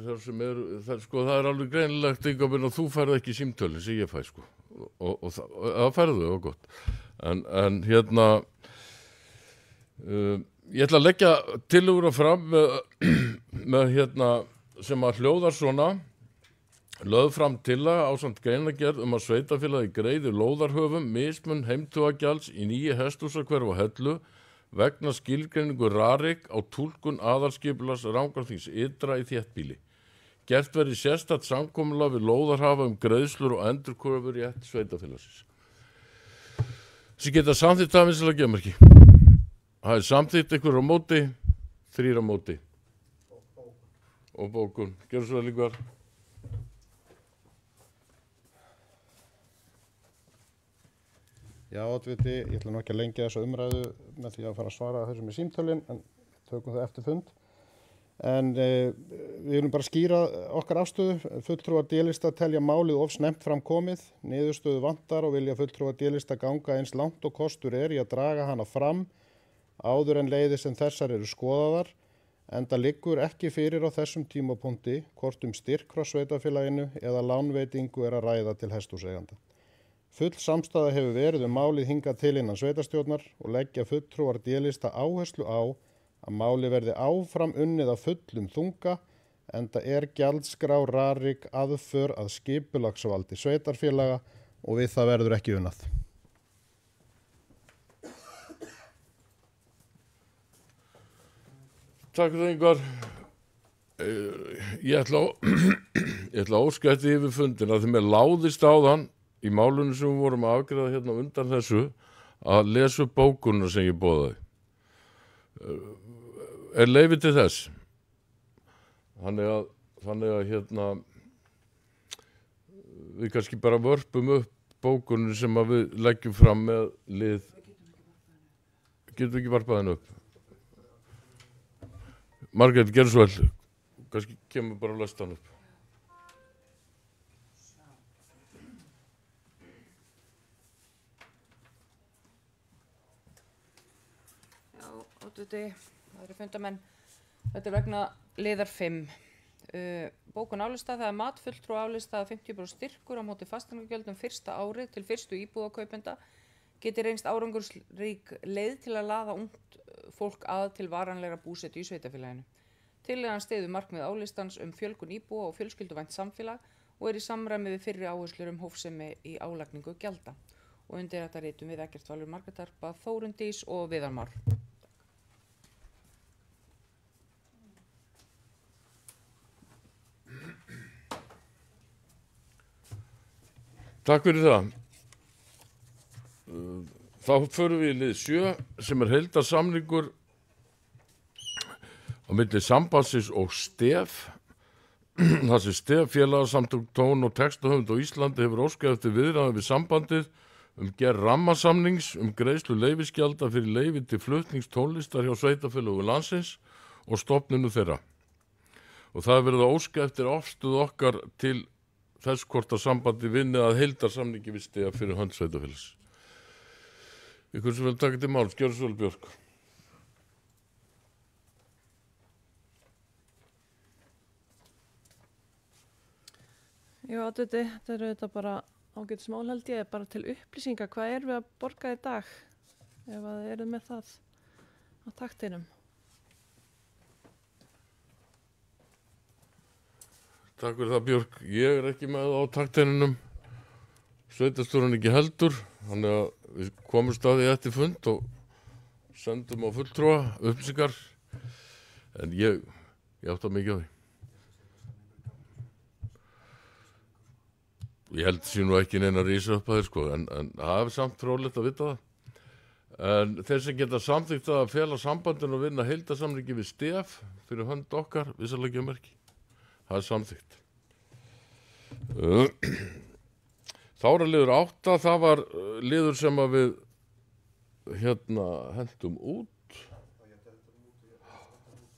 þar sem það er alveg greinilegt Ingvar að þú færð ekki símtölin sem ég fæ og það færðu og gott en ég ætla að leggja tillöguna fram með sem að hljóðar svona Lögð fram tillaga ásamt greinargerð að sveitarfélagi greiði lóðarhöfum mismun heimtugagjalds í nýju hesthúsahverfi á Hellu vegna skilgreiningu rarik á túlkun aðalskipulags Rangárþings ytra í þéttbýli. Gert verði sérstakt samkomulag við lóðarhafa greiðslur og endurkröfur rétt sveitarfélagsins. Sem geta samþykkt það vinsamlega geðmerki. Það samþykkt ykkur á móti, 3 á móti. Og bókun. Gjörðu svo vel Ingvar. Já, oddviti, ég ætla nú ekki að lengja þessa umræðu með því að fara að svara þessum í símtölin, en tökum það eftir fund. En við viljum bara skýra okkar afstöðu. Fulltrúar D-lista telja málið of snemmt fram komið, niðurstöðu vantar og vilja fulltrúar D-lista ganga eins langt og kostur í að draga hana fram áður en leiðir sem þessar eru skoðaðar, enda liggur ekki fyrir á þessum tímapunkti hvort styrk frá sveitarfélaginu eða lánveitingu að ræða til hesthúseiganda. Full samstaða hefur verið málið hingað til innan sveitarstjórnar og leggja fulltrúar D-lista áherslu á að málið verði áfram unnið af fullum þunga, enda gjaldskrá rarik aðför að skipulagsvaldi sveitarfélaga og við það verður ekki unnað. Takk fyrir það Ingvar. Ég ætla að óska eftir yfir fundin að þeim láðist á þann í málunum sem við vorum að afgreiða hérna undan þessu að lesa upp bókununa sem ég boðaði. Leyfi til þess. Þannig að hérna við kannski bara vörpum upp bókunum sem að við leggjum fram með lið. Getum við ekki varpað henni upp? Margrét, gerðu svo vel. Kannski kemur bara að lesta hann upp. Það eru fundamenn. Þetta vegna liðar 5. Bókun álista, það mat fulltrúa álista að 50% styrkur á móti fasteignagjöldum fyrsta árið til fyrstu íbúðakaupenda geti reynst árangursrík leið til að laða ungt fólk að til varanlegra búsetu í sveitarfélaginu. Tillagan styður markmið álistans fjölgun íbúa og fjölskylduvænt samfélag og í samræmi við fyrri áherslur hófsemi í álagningu gjalda. Og undir þetta ritum við Eggert Valur Margrétarpa, Þórunn Dís og Viðar Már. Takk fyrir það. Þá förum við í lið 7 sem heildarsamningur á milli sambandsins og STEF. Það sem STEF félagasamtök tón- og textahöfund á Íslandi hefur óskað eftir viðræðum við sambandið gerð rammasamnings greiðslu leyfisgjalda fyrir leyfi til flutnings tónlistar hjá sveitarfélögum landsins og stofninu þeirra. Og það hefur verið að óska eftir afstöðu okkar til þess hvort að sambandi vinni að heildarsamningi við STEF fyrir hönd sveitarfélags. Ykkur sem vil taka til máls, gjörðu svo vel Björk. Jú, þetta eru þetta bara ágætis mál held ég, bara til upplýsinga. Hvað erum við að borga í dag ef að þið eruð með það á taktinum? Takk fyrir það Björk. Ég ekki með það á taktinum. Sveitarstjórinn ekki heldur. Þannig að við komum staði eftir fund og sendum á fulltrúa upplýsingar. En ég átta mikið á því. Ég held sér nú ekki neina að rísa upp að þér sko, en það er samt fróðlegt að vita það. En þeir sem geta samþykkt að fela sambandinu og vinna heildarsamningi við STEF fyrir hönd okkar, vissalega merki. Það er samþykkt. Þá er liður 8, það var liður sem að við hendum út.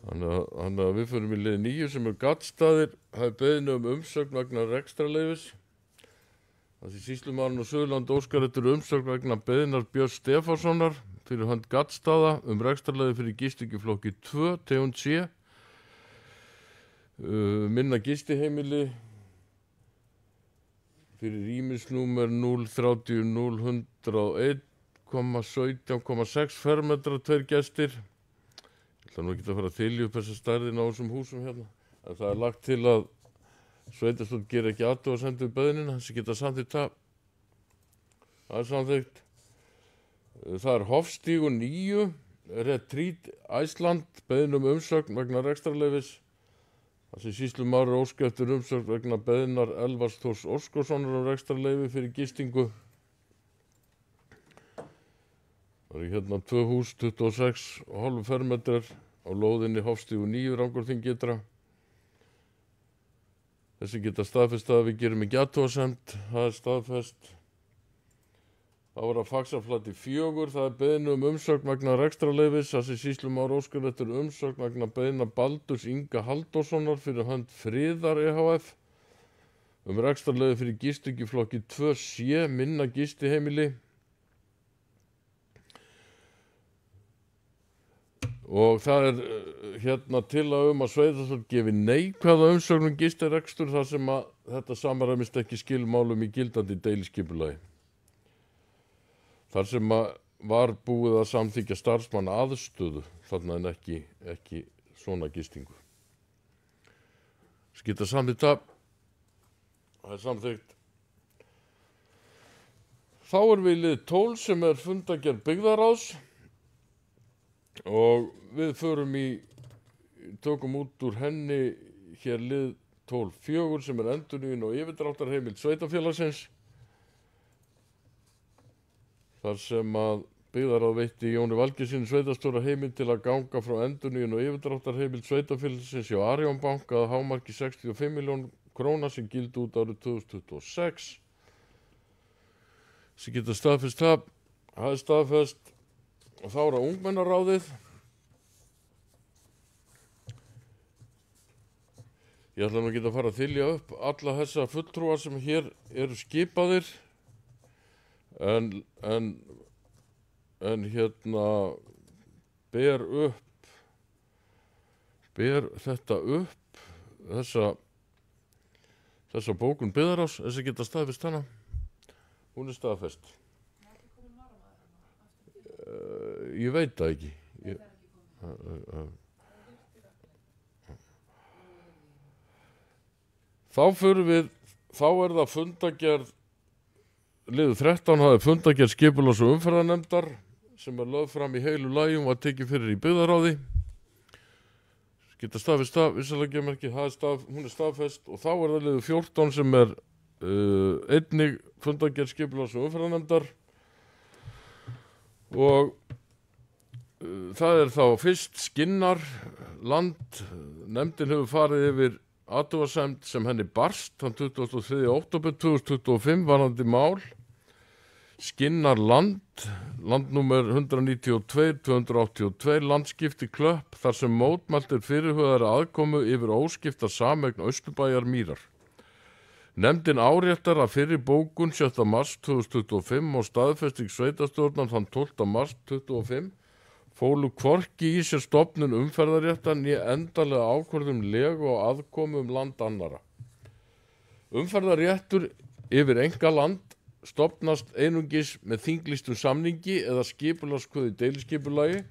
Þannig að við förum í lið 9 sem gaddstaðir, það er beðinu umsögn vegna rekstrarleyfis. Það því sýslumaðurinn á Suðurlandi óskar eftir umsögn vegna beiðnar Björns Stefánssonar fyrir hönd gaddstaða rekstrarleyfi fyrir gistingaflokki 2, tegund C. Minna gistiheimili fyrir rýmisnúmer 030.001,17,6 fermetra, 2 gestir. Ég ætla nú ekki að fara að þylja upp þessa stærðina á þessum húsum hérna. En það er lagt til að sveitarstjórn gerir ekki athugasemd við beiðnina, þessi geta samþykkt það. Það er samþykkt. Það er Hofstígur 9, Retreat Iceland, beiðn umsögn vegna rekstrarleyfis. Það sem sýslumaður óska eftir umsögn vegna beiðnar Elvars Þórs Óskarssonar rekstrarleyfi fyrir gistingu. Það er hérna 2 hús, 26,5 fermetrar á lóðinni Hofstígur 9, Rangárþing ytra. Þessi geta staðfest að við gerum ekki athugasemd, það er staðfest. Það var að Faxaflati 4, það er beiðni umsögn vegna rekstrarleyfis, það sem sýslumaður óskar eftir umsögn vegna beiðna Baldurs Inga Halldórssonar fyrir hönd Friðar EHF rekstrarleyfi fyrir gistingu í flokki 2C, minna gistiheimili. Og það er hérna tillaga að sveitarstjórn gefi neikvæða umsögn gistirekstur þar sem að þetta samræmist ekki skilmálum í gildandi deiliskipulagi. Þar sem að var búið að samþykkja starfsmanna aðstöðu þarna en ekki svona gistingu. Skita samþykkt það. Það er samþykkt. Þá er við lið 12 sem er fundargerð byggðaráðs. Og við tökum út úr henni hér lið 12.4 sem er endurnýjun og yfirdráttarheimild sveitarfélagsins. Þar sem að byggðaráð veitti Jóni Valgeirssyni sveitarstjóra heimild til að ganga frá endurnýjun og yfirdráttarheimild sveitarfélagsins hjá Arion Bank að hámarki 65 milljón króna sem gildi út árið 2026. Sem geta staðfest það er staðfest. Og þá er það ungmennaráðið. Ég ætla nú ekki að fara að þylja upp alla þessa fulltrúa sem hér eru skipaðir. En hérna ber þetta upp þessa bókun byggðaráðs, þessi geta staðfest hana. Hún er staðfest. Ég veit það ekki. Þá er það fundargerð, liður 13 hafði fundargerð skipulags- og umferðarnefndar sem er lögð fram í heilu lagi og var tekið fyrir í byggðaráði. Geta staðfest það, vissalegjamerki, hún er staðfest og þá er það liður 14 sem er einnig fundargerð skipulags- og umferðarnefndar. Og það er þá fyrst Skinnar land. Nefndin hefur farið yfir athugasemd sem henni barst þann 23. október 2025 varðandi mál Skinnar land, landnúmer 192-282 landskipti Klöpp þar sem mótmælt er fyrirhugaðri aðkomu yfir óskipta sameign Austurbæjar Mýrar. Nefndin áréttar að fyrir bókun 7. mars 2025 og staðfesting sveitarstjórnar þann 12. mars 2025 fólu hvorki í sér stofnun umferðarréttar né endanlega ákvörðun legu og aðkomu land annara. Umferðarréttur yfir einkaland stofnast einungis með þinglýstum samningi eða skipulagskveði deiliskipulagi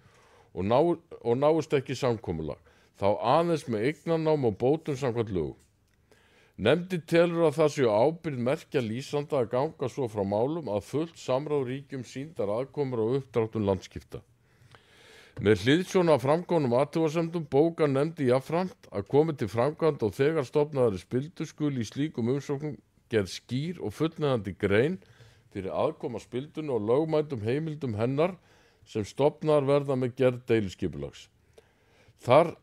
og náist ekki samkomulag, þá aðeins með eignarnám og bótum samkvæmt lögum. Nefndin telur að það séu ábyrgð merkja lýsanda að ganga svo frá málum að fullt samráð ríkjum sýndar aðkomur og uppdráttun landskipta. Með hliðsjón af framkomnum athugasemdum bókar nefndi jafnframt að komi til framkvæmd og þegar stofnaðari spildu skuli í slíkum umsóknum gerð skýr og fullnægjandi grein fyrir aðkoma spildunni og lögmætum heimildum hennar sem stofnaðar verða með gerð deiliskipulags. Þar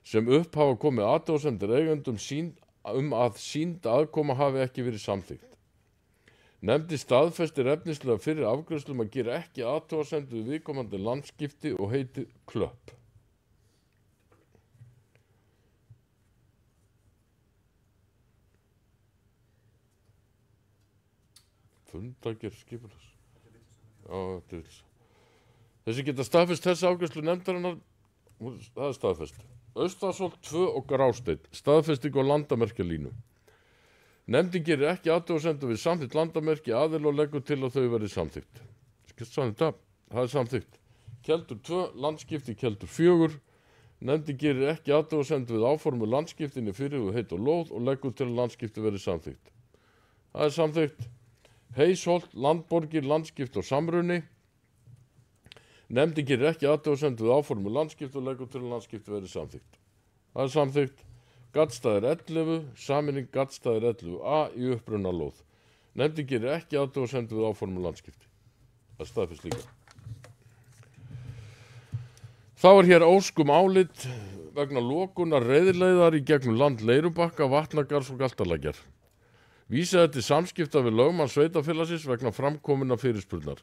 sem upp hafa komið athugasemdir eigendum að sýnd aðkoma hafi ekki verið samþykkt. Nefndi staðfestir efnislega fyrir afgreiðslum að gera ekki athugasemd við viðkomandi landskipti og heiti Klöpp. Fundargerð skipulags. Þessi geta staðfest þessi afgreiðslu nefndarinnar, það er staðfest. Austarsholt 2 og Grásteinn, staðfesting á landamerkjalínu. Nefndin gerir ekki athugasemd við samþykkt landamerki aðila og leggur til að þau verði samþykkt. Það er samþykkt. Keldur 2, landskipti Keldur 4, Nefndin gerir ekki athugasemd við áformu landskiptinni fyrir við heit og lóð og leggur til að landskipti verði samþykkt. Það er samþykkt. Heysholt, Landborgir, landskipti og samruni. Nefndin gerir ekki athugasemd við áformu landskipti og leggur til að landskipti verði samþykkt. Það er samþykkt. Gaddstaðir 11, sameining Gaddstaðir 11a í upprunalóð. Nefndin gerir ekki athugasemd við áformu landskipti. Það er staðfest líka. Þá er hér óskum álit vegna lokunar reiðleiðar í gegnum land Leirubakka, Vatnagars og Galtalækjar. Vísaði til samskipta við lögmann sveitarfélagsins vegna framkominna fyrirspurnar.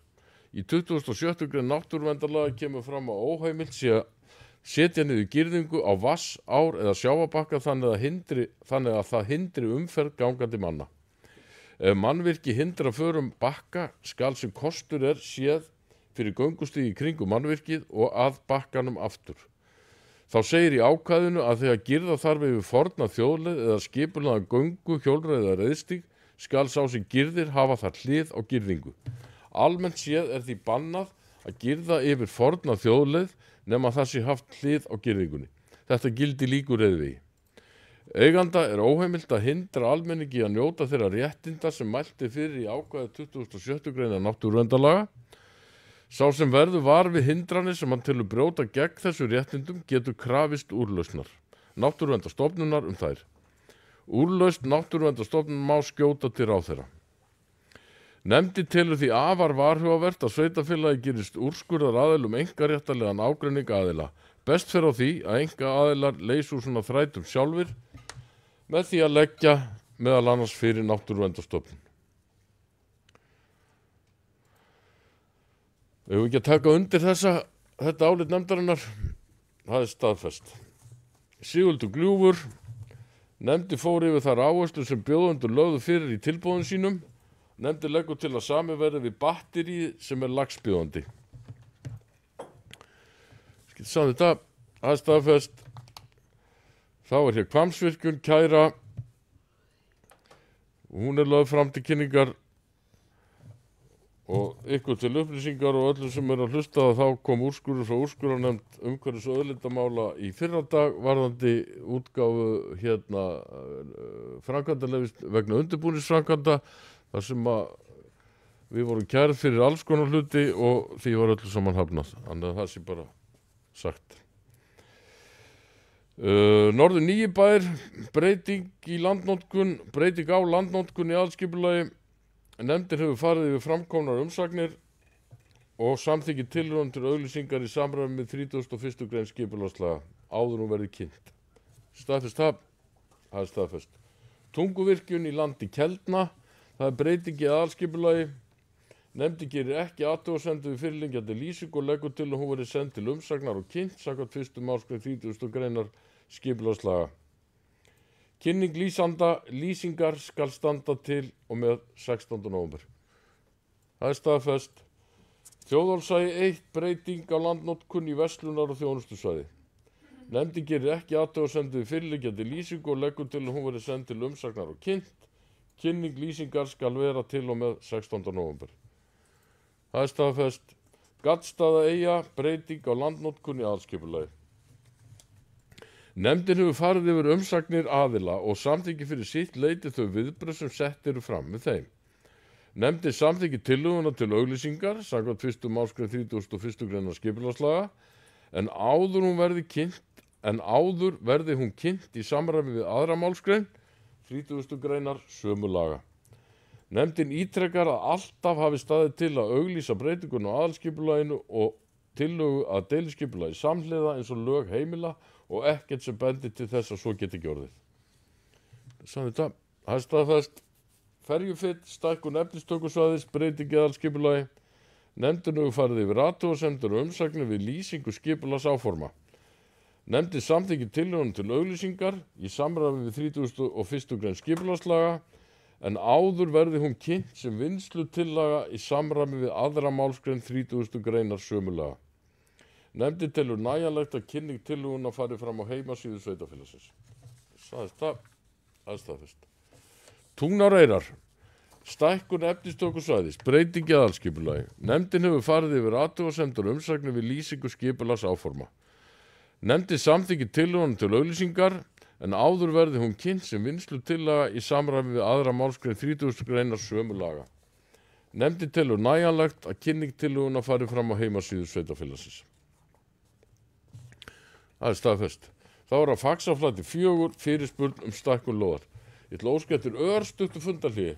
Í 27. grein náttúruverndarlaga kemur fram að óheimilt sé að setja niður girðingu á vatns, ár eða sjávarbakka þannig að það hindri umferð gangandi manna. Ef mannvirki hindra förum bakka skal sem kostur er séð fyrir göngustíg í kringum mannvirkið og að bakkanum aftur. Þá segir í ákvæðinu að þegar girða þarf yfir forna þjóðleið eða skipulagðan göngu, hjólreið eða reiðstíg skal sá sem girðir hafa þar hlið á girðingu. Almennt séð er því bannað að girða yfir forna þjóðleið nema það sé haft hlið á girðingunni. Þetta gildi líkur reiðvegi. Eiganda er óheimilt að hindra almenningi að njóta þeirra réttinda sem mælti fyrir í ákvæði 27. greina náttúruverndarlaga. Sá sem verður var við hindranir sem hann telur brjóta gegn þessu réttindum getur krafist úrlausnar. Náttúruverndarstofnunar þær. Úrlausn náttúruverndarstofnunar má skjóta til ráðherra. Nefndin telur því afar varhugavert að sveitarfélagi gerist úrskurðar aðilum einkaréttarlegan ágreining aðila. Best fer á því að einkaaðilar leysi úr svona þrætum sjálfir með því að leggja meðal annars fyrir náttúruverndarstofnun. Ef við ekki að taka undir þetta álit nefndarinnar, það er staðfest. Sigurður Gljúfur, nefndi fór yfir þær áherslur sem bjóðendur lögðu fyrir í tilboðum sínum. Nefndi leggur til að sami verði við batterí sem er lagsbjóðandi. Skilti saman þetta, það er staðfest. Þá er hér Hvammsvirkjun kæra. Hún er lögð fram til kynningar og ykkur til upplýsingar og öllum sem er að hlusta að þá kom úrskurður frá úrskurðarnefnd umhverfis- og auðlindamála í fyrradag varðandi útgáfu framkvæmdaleyfis vegna undirbúningsframkvæmda þar sem að við vorum kærð fyrir alls konar hluti og því var öllu saman hafnað. Þannig að það sé bara sagt. Norður Nýjibær, breyting á landnotkun í aðalskipulagi. Nefndin hefur farið yfir framkomnar umsagnir og samþykki tillögum til auglýsingar í samræmi með 31. grein skipulagslaga áður hún verði kynnt. Staðfest það er staðfest. Tunguvirkjun í landi Keldna, það er breyting í aðalskipulagi. Nefndin gerir ekki athugasemd við fyrirliggjandi lýsingu og leggur til að hún verði send til umsagnar og kynnt samkvæmt 1. málsgrein 30. greinar skipulagslaga. Kynning lýsingar skal standa til og með 16. nóvember. Það er staðfest. Þjóðólfsvæði 1, breyting á landnotkun í verslunar- og þjónustusvæði. Nefndin gerir ekki athugasemd við fyrirliggjandi lýsingu og leggur til að hún verði send til umsagnar og kynnt. Kynning lýsingar skal vera til og með 16. nóvember. Það er staðfest. Gaddstaðaeyja, breyting á landnotkun í aðalskipulagi. Nefndin hefur farið yfir umsagnir aðila og samþykki fyrir sitt leyti þau viðbrögð sem sett eru fram með þeim. Nefndin samþykki tillöguna til auglýsingar samkvæmt 1. málsgrein 31. greinar skipulagslaga en áður verði hún kynnt í samræmi við aðra málsgrein 30. greinar sömu laga. Nefndin ítrekar að alltaf hafi staðið til að auglýsa breytingun á aðalskipulaginu og tillögu að deiliskipulagi samhliða eins og lög heimila og ekkert sem bendir til þess að svo geti ekki orðið. Það er staðfest. Ferjufit, stækkun efnistökusvæðis, breyting í aðalskipulagi. Nefndin hefur farið yfir athugasemdir og umsagnir við lýsingu skipulags áforma. Nefndin samþykki tillögunum til auglýsingar í samræmi við 31. grein skipulagslaga en áður verði hún kynnt sem vinnslutillaga í samræmi við aðra málsgrein 30. greinar sömu laga. Nefndin telur nægjanlegt að kynning tillöguna fari fram á heimasíðu sveitarfélagsins. Það er staðfest. Tungnáreyrar, stækkun efnistökusvæðis, breyting í aðalskipulagi. Nefndin hefur farið yfir athugasemdir og umsagnir við lýsingu skipulags áforma. Nefndin samþykkir tillögunum til auglýsingar en áður verði hún kynnt sem vinnslutillaga í samræmi við aðra málsgrein 30. greinar sömu laga. Nefndin telur nægjanlegt að kynning tillöguna fari fram á heimasíðu sveitarfélagsins. Það er staðfest. Þá er að Faxaflati 4 fyrirspurn stækkun lóðar. Ég ætla að óska eftir örstuttu fundarhléi.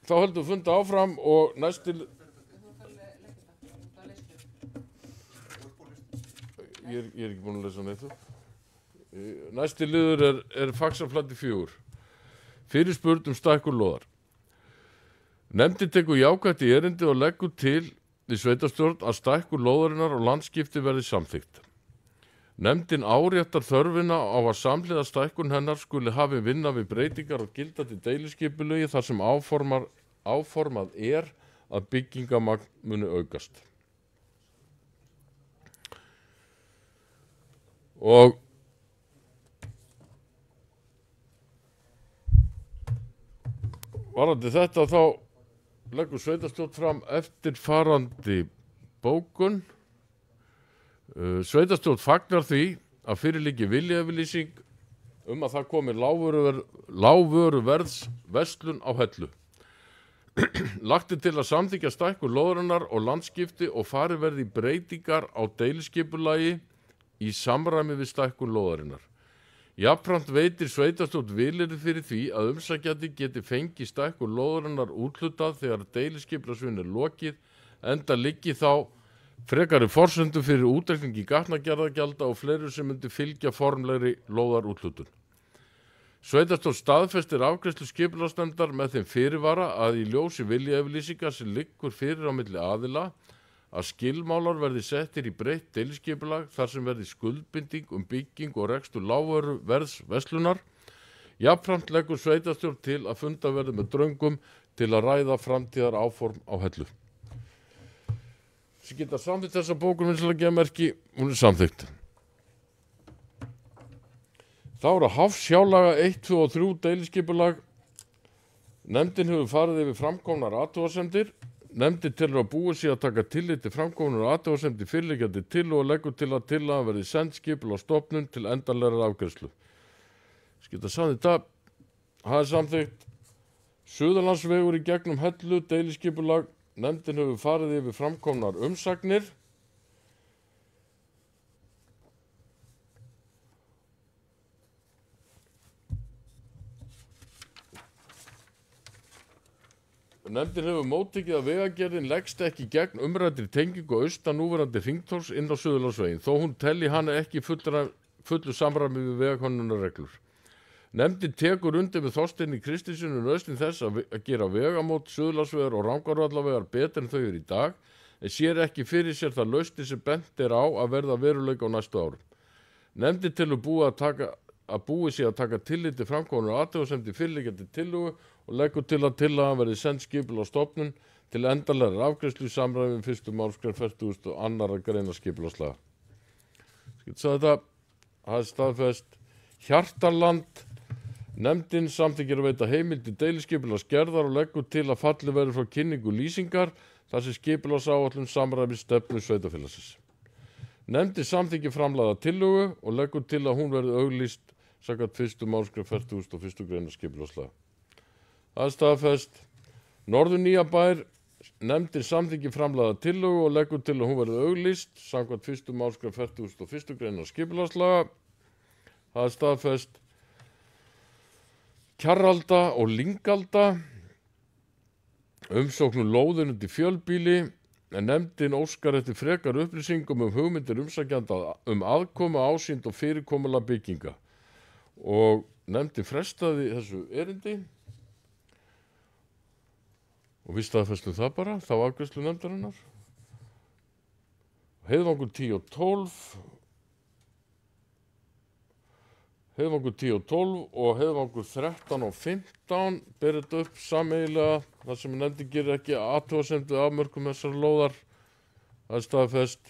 þá heldur funda áfram og næsti... Ég er ekki búin að lesa neitt. Næsti liður er faxaflæti 4. Fyrirspurn stækkun lóðar. Nefndin tekur jákvætt í erindi og leggur til í sveitarstjórn að stækkun lóðarinnar og landskipti verði samþykkt. Nefndin áréttar þörfina á að samhliða stækkun hennar skuli hafi vinna við breytingar og gildandi deiliskipulagi þar sem áformað er að byggingamagn muni aukast. Og varðandi þetta þá leggur sveitarstjórn fram eftirfarandi bókun. Sveitarstjórn fagnar því að fyrir liggi viljayfirlýsing að það komi lágvöruverðs verslun á Hellu. Lagt til að samþykkja stækkun lóðarinnar og landskipti og farið verði í breytingar á deiliskipulagi í samræmi við stækkun lóðarinnar. Jafnframt veitir sveitarstjórn vilyrði fyrir því að umsækjandi geti fengið stækkun lóðarinnar úthlutað þegar deiliskipulagsvinnu er lokið, enda liggi þá frekari forsendur fyrir útreikningi gatnagerðargjalda og fleiri sem myndi fylgja formlegri lóðarúthlutun. Sveitarstjórn staðfestir afgreiðslu skipulagsnefndar með þeim fyrirvara að í ljósi viljayfirlýsingar sem liggur fyrir á milli aðila að skilmálar verði settir í breytt deiliskipulag þar sem verði skuldbinding bygging og rekstur lágvöruverðs verslunar. Jafnframt leggur sveitarstjórn til að funda verði með draungum til að ræða framtíðar áform á Hellu. Sem geta samþykkt þessa bókun vinsanlega gefa merki, hún er samþykkt. Þá eru Hafsjálaga 1, 2 og 3 deiliskipulag. Nefndin hefur farið yfir framkomnar athugasemdir. Nefndin telur að búið sé að taka tillit til framkomnar athugasemdir fyrirliggjandi tillögu og leggur til að tillagan verði send skipulagsstofnun til endanlegrar afgreiðslu. Sem geta samþykkt það, það er samþykkt. Suðurlandsvegur í gegnum Hellu deiliskipulag. Nefndin hefur farið yfir framkomnar umsagnir. Nefndin hefur móttekið að vegagerðin leggst ekki gegn umræddri tengingu austan núverandi hringtorgs inn á Suðurlandsveginn, þó hún telji hana ekki fullu samræmi við vegakönnunarreglur. Nefndin tekur undir við Þorsteini Kristinssyni nauðsyn þess að gera vegamót Suðurlandsvegar og Rangárvallavegar betur en þau eru í dag, en sér ekki fyrir sér það lausnir sem bent er á að verða veruleika á næstu árum. Nefndin telur búið sé að taka tillit til framkomnar athugasemdir fyrirliggjandi tillögu og leggur til að tillagan verði send skipulagsstofnun til endanlegrar afgreiðslu í samræmi við 1. málsgrein 42. greinar skipulagslaga. Það er staðfest. Hjartarland. Nefndin samþykkir að veita heimild til deiliskipulagsgerðar og leggur til að fallið verði frá kynningu lýsingar þar sem skipulagsáætlun samræmist stefnu sveitarfélagsins. Nefndin samþykkir framlagða tillögu og leggur til að hún verði auglýst samkvæmt 1. málsgrein 41. greinar skipulagslaga. Það er staðfest. Norður-Nýjabær. Nefndin samþykkir framlagða tillögu og leggur til að hún verði auglýst samkvæmt 1. málsgrein 41. greinar skipulagslaga. Það er staðfest. Kjarralda og Lyngalda. Umsóknum lóðin undir fjölbýli, en nefndin óskar eftir frekar upplýsingum hugmyndir umsækjanda aðkomu, ásýnd og fyrirkomulag bygginga. Og nefndin frestaði þessu erindi. Og við staðfestum það bara, þá afgreiðslu nefndarinnar. Heiðvangur 10 og 12. Heiðvangur 10 og 12 og heiðvangur 13 og 15 berið þetta upp sameiginlega þar sem nefndin gerir ekki athugasemd við afmörkum þessar lóðar. Það er staðfest.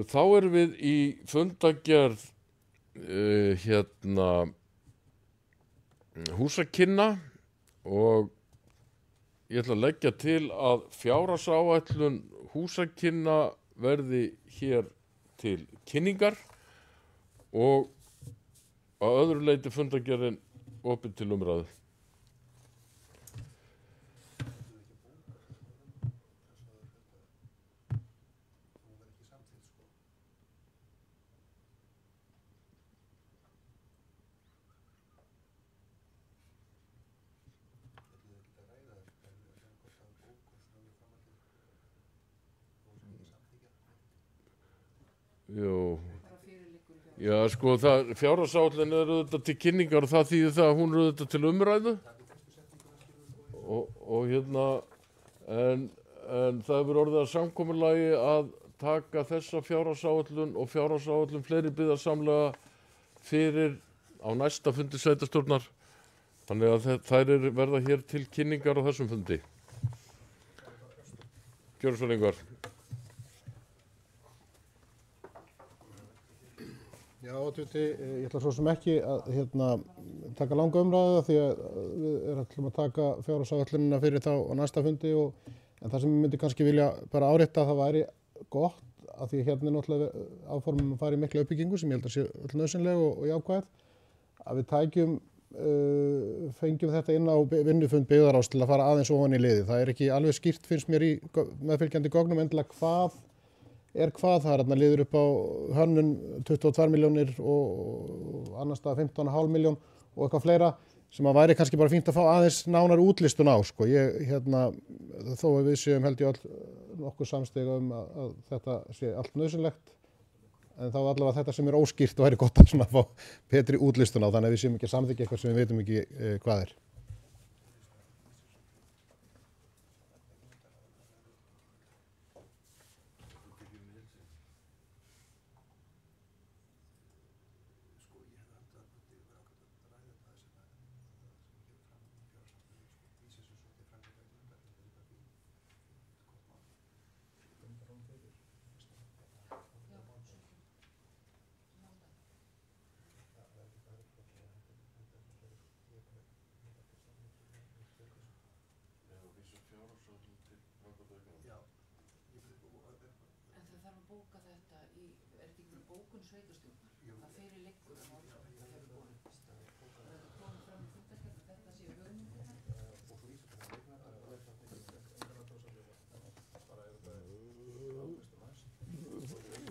Þá erum við í fundagerð húsakynna og ég ætla að leggja til að fjárhagsáætlun húsakynna verði hér til kynningar og að öðru leyti fundagerðin opið til umræðu. Jú. Já, sko, fjárhagsáætlun er auðvitað til kynningar og það þýðir það að hún er auðvitað til umræðu og en það hefur orðið að samkomulagi að taka þessa fjárhagsáætlun og fjárhagsáætlun fleiri byggðarsamlega fyrir á næsta fundi sveitarstjórnar. Þannig að þær verða hér til kynningar á þessum fundi. Gjörðu svo lengur. Já, ég ætla svo sem ekki að taka langa umræðu því að við ætlum að taka fjárhagsáætlunina fyrir þá á næsta fundi en það sem ég myndi kannski vilja bara árétta að það væri gott að því hérna er náttúrulega áformum að fara í mikla uppbyggingu sem ég held að sé öll nauðsynleg og jákvæð að við fengjum þetta inn á vinnufund byggðaráðs til að fara aðeins ofan í liði. Það er ekki alveg skýrt finnst mér í meðfylgjandi gögnum endilega hvað það er þarna liður upp á hönnun 22 milljónir og annars staðar 15,5 milljón og eitthvað fleira sem að væri kannski bara fínt að fá aðeins nánar útlistun á sko. Þó að við séum held ég öll nokkuð samstiga að þetta sé allt nauðsynlegt en þá allavega þetta sem er óskýrt væri gott að svona fá betri útlistun á þannig að við séum ekki að samþykkja eitthvað sem við veitum ekki hvað er.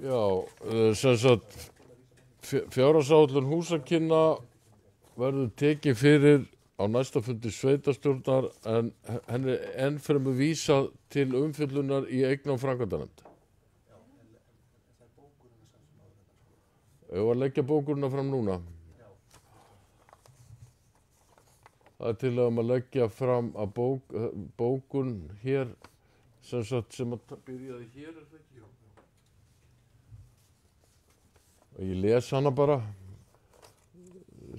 Já, sem sagt fjárhagsáætlun húsakynna verður tekið fyrir á næsta fundi sveitarstjórnar en henni enn fremur vísað til umfjöllunar í eigna- og framkvæmdanefnd. Ef að leggja bókunina fram núna. Það er til að leggja fram að bókun hér sem að byrjaði hér er það ekki? Og ég les hana bara,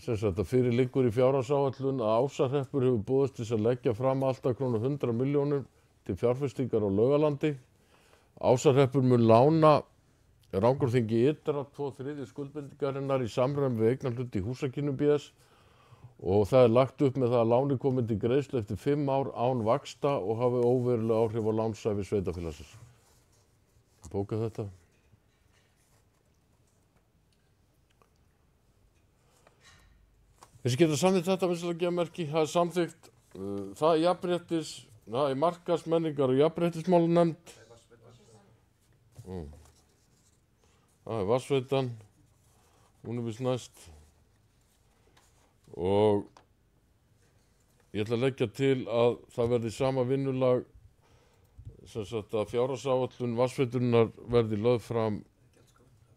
sem sagt að fyrir liggur í fjárhagsáætlun að Ásahreppur hefur boðist til að leggja fram alltaf 100 milljónir til fjárfestingar á Laugalandi. Ásahreppur mun lána Rangárþingi ytra 2/3 skuldbindingarinnar í samræmi við eignarhlut í Húsakynnum BS og það er lagt upp með það að láni komið til greiðslu eftir 5 ár án vaxta og hafi óveruleg áhrif á lánshæfi sveitarfélagsins. Bóka þetta. Þessi geta samþykkt þetta vinstilega geðmerki, það er samþykkt, það er jafnréttis, það er markaðsmenningar og jafnréttismálanefnd. Það er Vatnsveitan, hún er vist næst. Og ég ætla að leggja til að það verði sama vinnulag, sem sagt að fjárhagsáætlun Vatnsveitunar verði lögð fram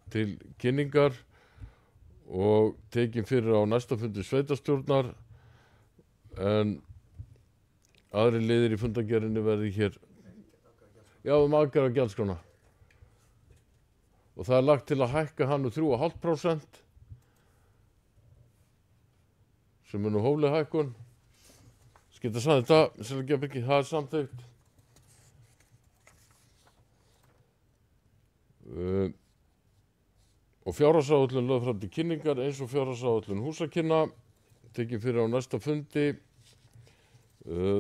til kynningar og tekin fyrir á næsta fundi sveitarstjórnar en aðri liðir í fundagerðinni verði hér aðgerða gjaldskrána og það er lagt til að hækka hann 3,5% sem er nú hófleg hækkun skita sann þetta það er samþykkt og fjárhagsáætlun lögð fram til kynningar eins og fjárhagsáætlun húsakynna tekin fyrir á næsta fundi.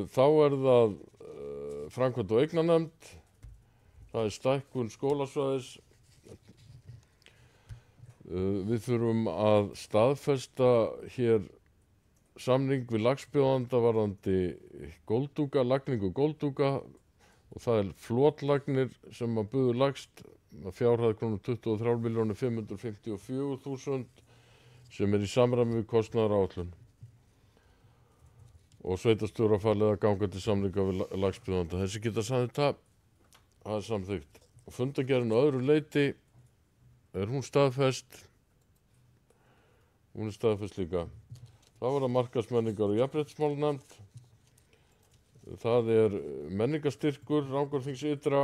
Þá er það framkvæmd og eignarnefnd, það er stækkun skólasvæðis. Við þurfum að staðfesta hér samning við lagsbjóðanda varðandi lagningu góldúka og það er flotlagnir sem að buðu lagst að fjárhæð 23.554.000 sem er í samræmi við kostnaðaráætlun og sveitarstjóra falið að ganga til samninga við lagsbjóðanda. Þessi geta samþykkt það er samþykkt. Og fundagerðin á öðru leyti er hún staðfest? Hún er staðfest líka. Það var að markaðsmenningar og jafnréttismálanefnd. Það er menningarstyrkur Rangárþings ytra.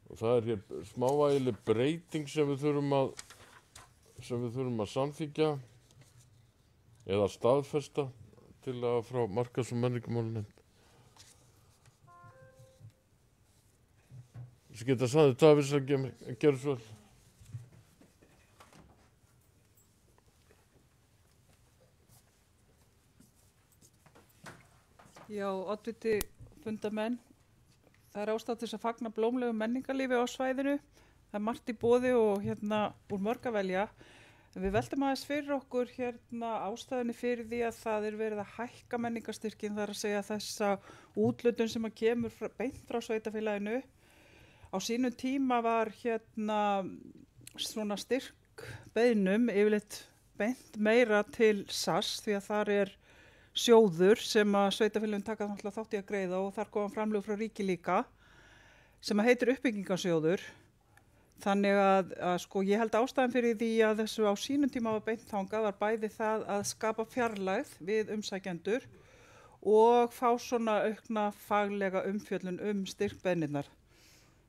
Og það er hér smávægileg breyting sem við þurfum að samþykkja eða staðfesta til að frá markaðs- og menningarmálanefnd. Þessi geta saðið Davís að gera svo vel. Já, oddviti fundamenn. Það er ástæða til þess að fagna blómlegu menningarlífi á svæðinu. Það er margt í boði og úr mörg að velja. Við veltum aðeins fyrir okkur ástæðunni fyrir því að það er verið að hækka menningarstyrkin, það er að segja þessa úthlutun sem að kemur beint frá sveitarfélaginu. Á sínum tíma var svona styrkbeiðnum yfirleitt beint meira til SAS því að þar er sjóður sem að sveitarfélagin taka þátt í að greiða og þar koma framlög frá ríki líka sem að heitir uppbyggingarsjóður. Þannig að ég held ástæðan fyrir því að þessu á sínum tíma var beint þangað var bæði það að skapa fjarlægð við umsækjendur og fá svona aukna faglega umfjöllun styrkbeiðnirnar.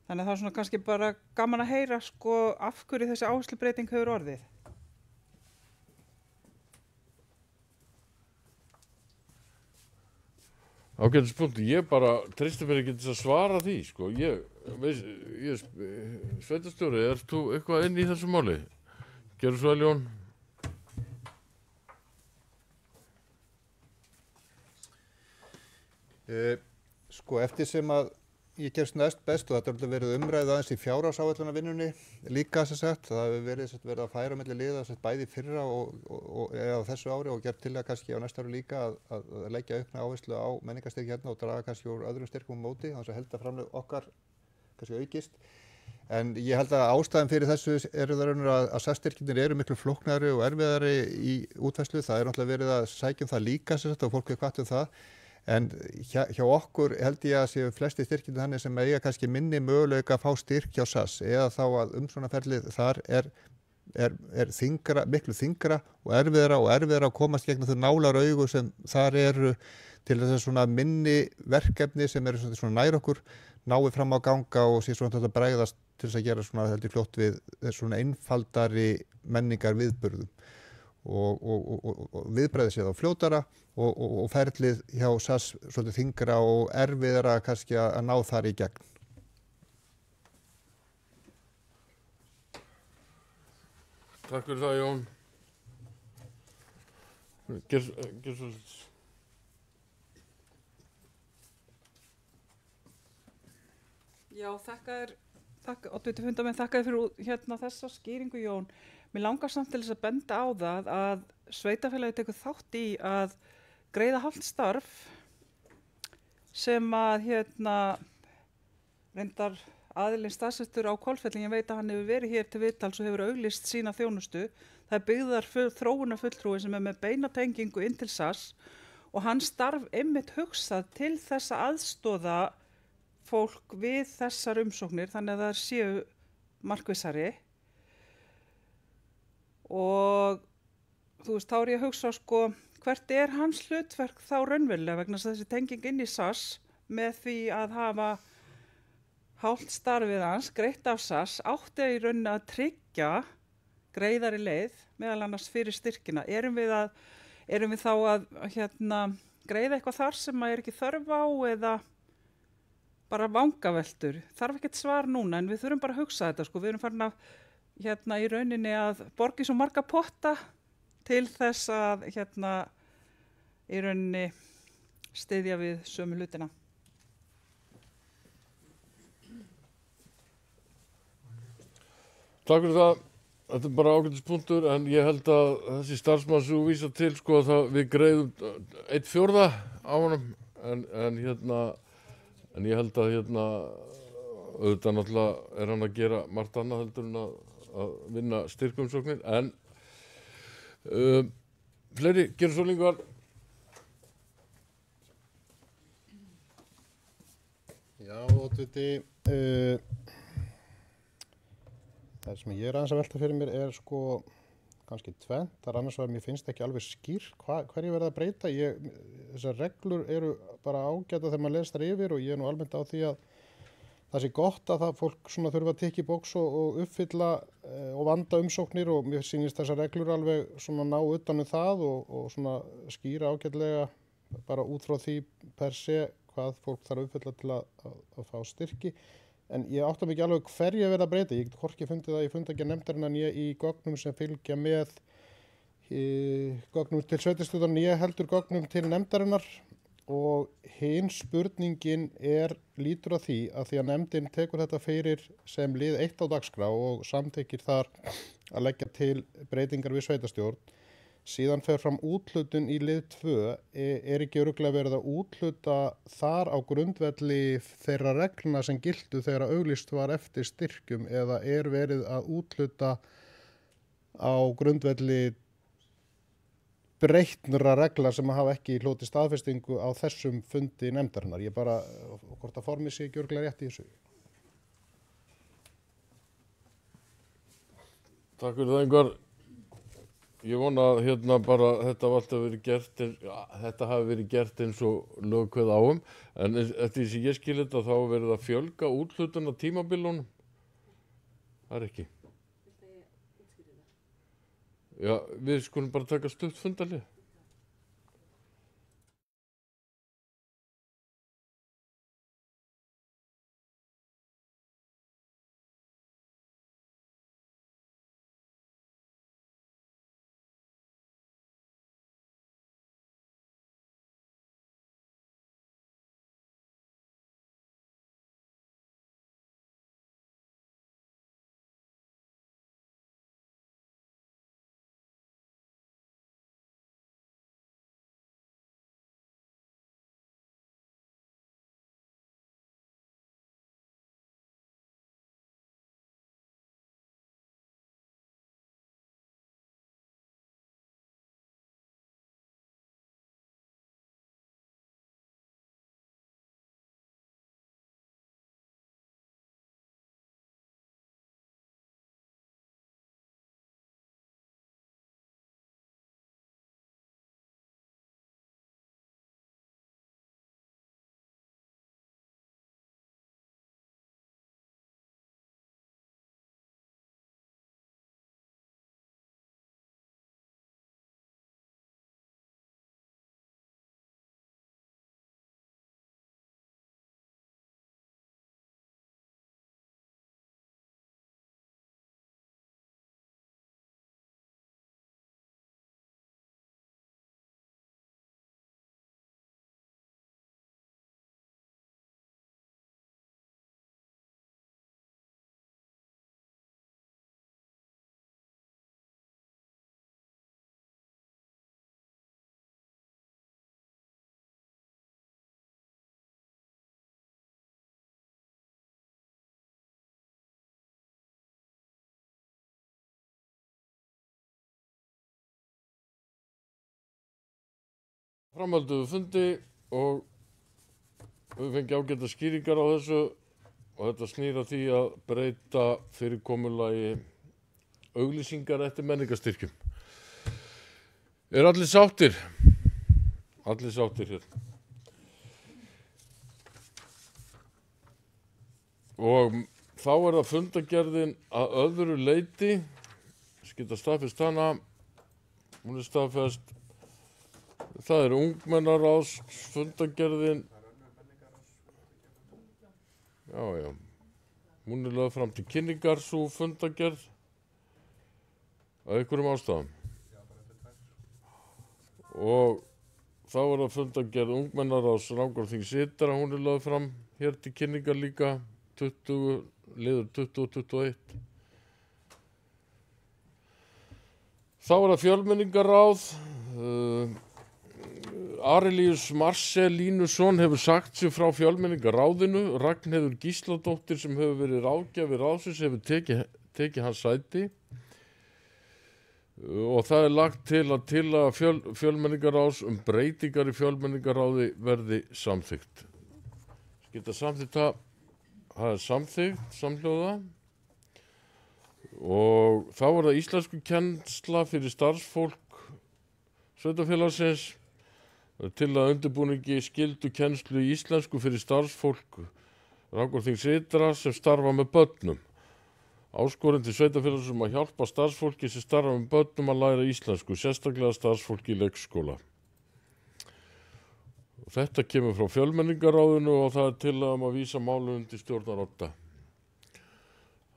Þannig að það er svona kannski bara gaman að heyra af hverju þessi áherslubreyting hefur orðið. Ágætispunktur, ég bara treysti mér ekki til að svara því, Sveitarstjóri, ert þú eitthvað inn í þessu máli? Gerðu svo vel, Jón. Eftir sem að ég gerst næst best og þetta hefur verið umræðið aðeins í fjárhagsáætlunarvinnunni líka sem sagt. Það hefur verið að færa milli liða bæði fyrra og á þessu ári og gert til að kannski á næsta ári líka að leggja aukna áherslu á menningarstyrki hérna og draga kannski úr öðrum styrkum móti þannig að held að framlög okkar kannski aukist. En ég held að ástæðan fyrir þessu eru það raunir að SAS-styrkinir eru miklu flóknari og erfiðari í útfærslu. Það er náttúrulega verið að sækja það líka sem sagt og fólk er hvatt það. En hjá okkur held ég að séu flesti styrkinir þannig sem eiga kannski minni möguleika að fá styrk hjá SAS eða þá að umsóknarferlið þar er þyngra, miklu þyngra og erfiðara að komast gegn þau nálaraugu sem þar eru til þess að svona minni verkefni sem eru svona nær okkur nái fram á ganga og sé svona þetta bregðast til þess að gera svona heldur fljótt við svona einfaldari menningar viðburðum. Og viðbræði séð á fljótara og ferlið hjá SAS svolítið þyngra og erfiðara kannski að ná þar í gegn. Takk fyrir það, Jón. Gjör svo. Já, oddviti fundamenn, þakka þér fyrir þessa skýringu, Jón. Mér langar samt til þess að benda á það að sveitarfélagið tekur þátt í að greiða hálft starf sem að reyndar aðilinn staðsettur á Hvolsvelli, ég veit að hann hefur verið hér til viðtals og hefur auglýst sína þjónustu. Það er byggðar þróunarfulltrúi sem er með beina tengingu inn til SAS og hann starf einmitt hugsað til þess að aðstoða fólk við þessar umsóknir þannig að það séu markvissari. Og þú veist, þá er ég að hugsa hvert er hans hlutverk þá raunverulega vegna þessi tenging inn í SAS með því að hafa hálft starfið hans, greitt af SAS, átti í rauninni að tryggja greiðari leið meðal annars fyrir styrkina. Erum við þá að greiða eitthvað þar sem er ekki þörf á eða bara vangaveltur? Þarf ekkert svar núna en við þurfum bara að hugsa þetta við erum farin að í rauninni að borgi svo marga potta til þess að í rauninni styðja við sömu hlutina. Takk fyrir það. Þetta er bara ágætispunktur en ég held að þessi starfsmann sem þú vísar til að við greiðum 1/4 á honum en ég held að auðvitað náttúrulega er hann að gera margt annað heldur en að vinna styrkumsóknir en fleiri gerum svo lengur. Já, oddviti, Það sem ég aðeins að velta fyrir mér sko kannski tvennt. Það annars vegar mér finnst ekki alveg skýrt hverju verða að breyta. Þessar reglur eru bara ágæta þegar maður les þar yfir og ég nú almennt á því að það sé gott að það fólk svona þurfa að tikka í bóks og uppfylla og vanda umsóknir og mér sýnist þessar reglur alveg svona ná utan það og svona skýra ágætlega bara út frá því per se hvað fólk þarf að uppfylla til að fá styrki. En ég átta mig ekki alveg hverju verða að breyta. Ég get hvorki fundið það í fundargerð nefndarinnar né í gögnum sem fylgja með gögnum til sveitarstjórnar né heldur gögnum til nefndarinnar. Og hin spurningin lítur að því að nefndin tekur þetta fyrir sem lið 1 á dagskrá og samþykkir þar að leggja til breytingar við sveitarstjórn. Síðan fer fram úthlutun í lið 2, ekki örugglega verið að úthluta þar á grundvelli þeirra reglna sem giltu þegar auglýst var eftir styrkjum eða verið að úthluta á grundvelli breytnra regla sem hafa ekki hlotið staðfestingu á þessum fundi nefndarinnar. Ég bara, hvort að formið sé ekki örugglega rétt í þessu. Takk fyrir það, Ingvar. Ég vona að bara þetta hafi verið gert eins og lög kveða á en eftir því sem ég skil þetta þá verið að fjölga úthlutun á tímabilunum. Það ekki. Já, við skulum bara taka stutt fundalið. Framhaldið fundi og við fengið ágæta skýringar á þessu og þetta snýr að því að breyta fyrirkomulagi auglýsingar eftir menningarstyrkjum. Allir sáttir? Allir sáttir hér. Og þá það fundargerðin að öðru leyti, geta staðfest hana, hún staðfest. Það ungmennaráðs fundargerðin. Já. Hún lögð fram til kynningar sú fundargerð af einhverjum ástæðum. Og þá það fundargerð ungmennaráðs Rangárþings Ytra, hún lögð fram hér til kynningar líka, liður 20 og 21. Þá það fjölmenningaráð. Arilíus Marselínusson hefur sagt sig frá fjölmenningaráðinu. Ragnheiður Gísladóttir sem hefur verið ráðgjafi ráðsins hefur tekið hans sæti og það lagt til að fjölmenningaráðs breytingar í fjölmenningaráði verði samþykkt. Geta samþykkt það er samþykkt samhljóða Og þá var það íslensku kennsla fyrir starfsfólk sveitafélagsins til að undirbúningi skyldu kennslu í íslensku fyrir starfsfólk Rangárþings ytra sem starfa með börnum. Áskorun til sveitafélagsins að hjálpa starfsfólki sem starfa með börnum að læra íslensku, sérstaklega starfsfólki í leikskóla. Og þetta kemur frá fjölmenningaráðinu og það til að vísa málu undir stjórnar Odda.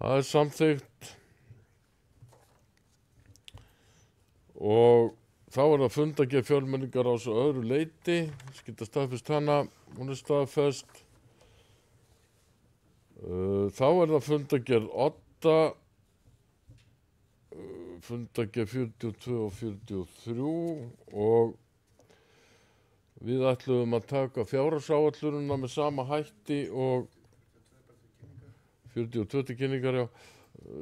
Það samþykkt og þá það fundargerð fjölmenningaráðs á öðru leyti, skylda staðfest hana, hún staðfest. Þá það fundargerð Odda, fundargerð 42 og 43 og við ætluðum að taka fjárhagsáætlunina með sama hætti og 42 kynningar, já,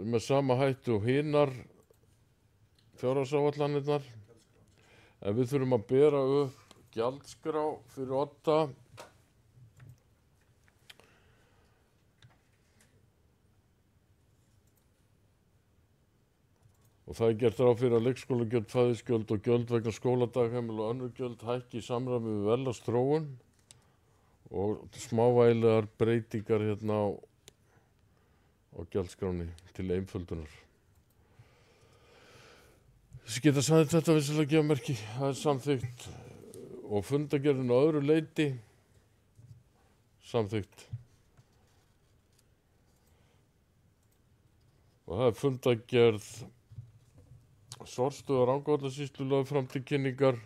með sama hætti og hinar fjárhagsáætlanirnar. En við þurfum að bera upp gjaldskrá fyrir Odda. Og það gert ráð fyrir að leikskólagjöld, fæðisgjöld og gjöld vegna skóladagheimil og önnur gjöld hækki í samræmi við verðlagsþróun og smávægilegar breytingar hérna á gjaldskráni til einföldunar. Þessi geta sagði þetta vissilega gefa merki, það samþykkt og fundargerðin á öðru leyti samþykkt. Og það fundargerð Sorpstöðvar Rangárvallasýslu lögð fram til kynningar.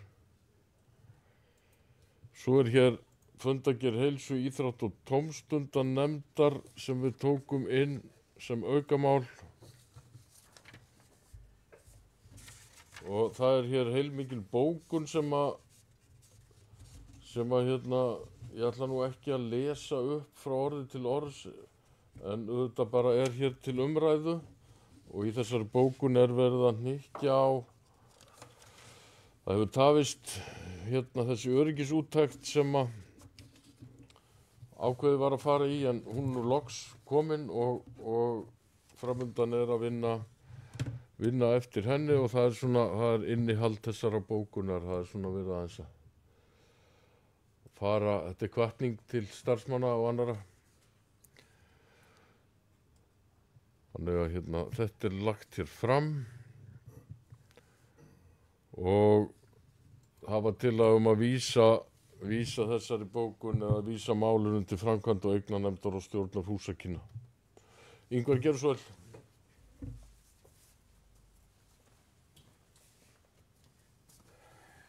Svo hér fundargerð heilsu, íþrótt og tómstundanefndar sem við tókum inn sem aukamál. Og það hér heilmikil bókun sem að hérna, ég ætla nú ekki að lesa upp frá orði til orðs, en þetta bara hér til umræðu. Og í þessari bókun verið að hnykkja á, það hefur tafist hérna þessi öryggisúttekt sem að ákveðið var að fara í, en hún er loks komin og framundan að vinna eftir henni og það er innihald þessara bókunar, það er svona verið aðeins að fara, þetta er hvatning til starfsmanna og annara. Þannig að hérna, þetta lagt hér fram og hafa til að vísa þessari bókun eða vísa málunum til framkvæmda og eignarnefndar og stjórnar húsakynna. Ingvar, gerðu svo vel.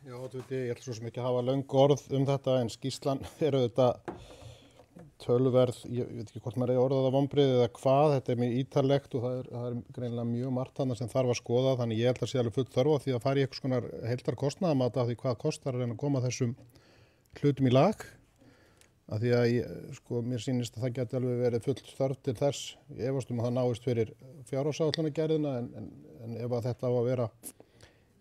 Já, ég ætla svo sem ekki að hafa löng orð þetta en skýrslan auðvitað töluverð, ég veit ekki hvort maður orðað að vonbrigði eða hvað, þetta mjög ítarlegt og það er greinilega mjög margt þarna sem þarf að skoða, þannig ég held að sé alveg full þörf á því að fara í eitthvað skonar heildarkostnaðarmat af því hvað kostar að reyna að koma þessum hlutum í lag, af því að mér sýnist að það geti alveg verið full þörf til þess, ég efast að það náist fyrir fjárhagsáætlanagerðina en ef að þetta á að vera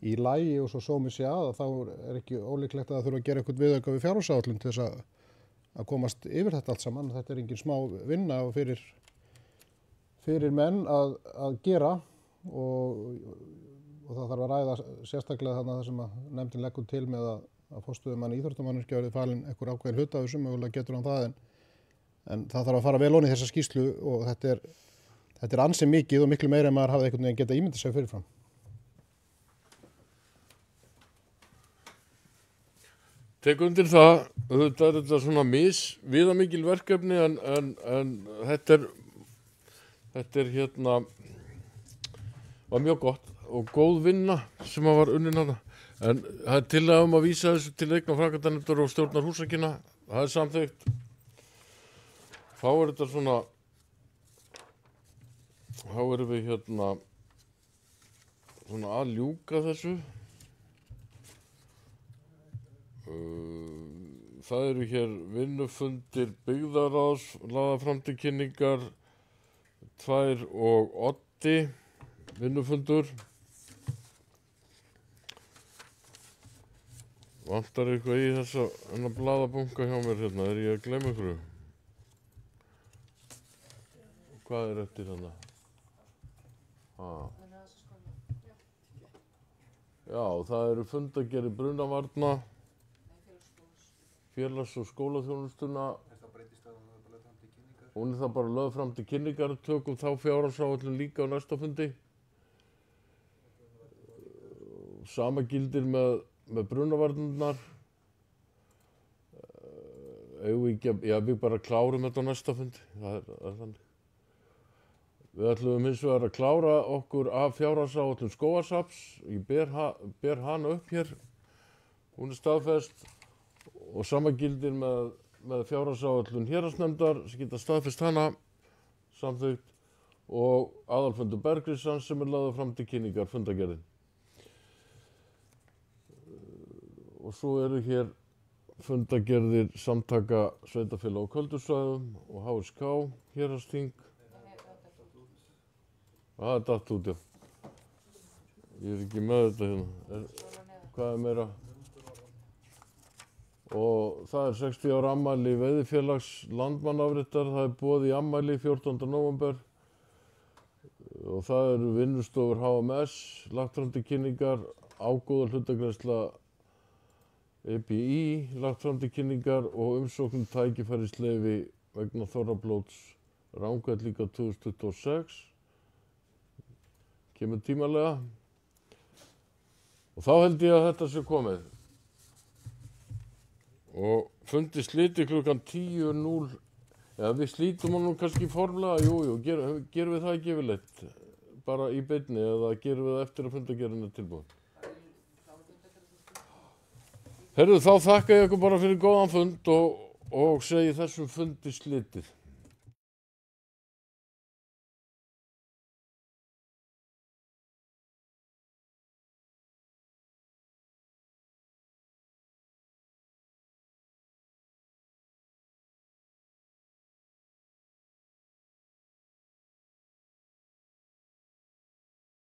í lagi og svo sómi sig að þá er ekki ólíklegt að það þurfa að gera eitthvað viðauka við fjárhagsáætlun til þess að komast yfir þetta allt saman. Þetta er engin smá vinna fyrir menn að gera og það þarf að ræða sérstaklega þarna það sem að nefndin leggur til með að forstöðumanni íþróttamannvirkja verði falin einhver ákveðin hluta af þessu, mögulega getur hann það en það þarf að fara vel ofan í þessa skýrslu og þetta er ansi mikið og miklu meira en maður hafði einhvern veginn getað ímyndað sér fyrirfram. Tek undir það, þetta er þetta svona viðamikil verkefni en þetta er hérna, var mjög gott og góð vinna sem var unnin hana. En það er til að vísa þessu til eignar framkvæmdanefndar og stjórnar húsakynna, það er samþykkt. Þá þetta svona, þá erum við hérna svona að ljúka þessu. Það eru hér vinnufundir byggðaráðs, laða fram til kynningar, 2 og 8 vinnufundur. Vantar eitthvað í þessa blaðabunka hjá mér hérna, er ég að gleyma ykkur? Hvað er eftir þarna? Já, það eru fundagerðir brunavarna, félags- og skólaþjónustuna. Hún er það bara lögð fram til kynningar, tökum þá fjárhagsáætlun líka á næsta fundi. Sama gildir með brunavarnirnar. Við bara klárum þetta á næsta fundi, það er þannig. Við ætlum hins vegar að klára okkur af fjárhagsáætlun Skógarsaps. Ég ber hana upp hér, hún er staðfest og sama gildir með fjárhagsáætlun héraðsnefndar sem geta staðfest hana, samþykkt, og aðalfundur Bergrísans sem er lagður fram til kynningar fundagerðin. Og svo eru hér fundagerðir samtaka sveitarfélaga á köldusvæðum og HSK, héraðsþing. Það er datt út, já. Ég er ekki með þetta hérna. Hvað er meira? Og það er 60 ára afmæli veiðifélags landmannaafréttar. Það er boðið í afmæli 14. nóvember. Og það eru vinnustofur HMS, lagt fram til kynningar, ágóða hlutagreiðsla EBI, lagt fram til kynningar og umsókn tækifærisleyfi vegna þorrablóts Rangell líka 2026. Kemur tímalega. Og þá held ég að þetta sé komið. Og fundi slíti klukkan 10:00. Ja, við slítum hann nú kannski formlega, jú, gerum við það ekki yfirleitt. Bara í beinni eða gerum við það eftir að fundagerðin er tilbúin. Herru, þá þakka ég ykkur bara fyrir góðan fund og segi þessum fundi slítið.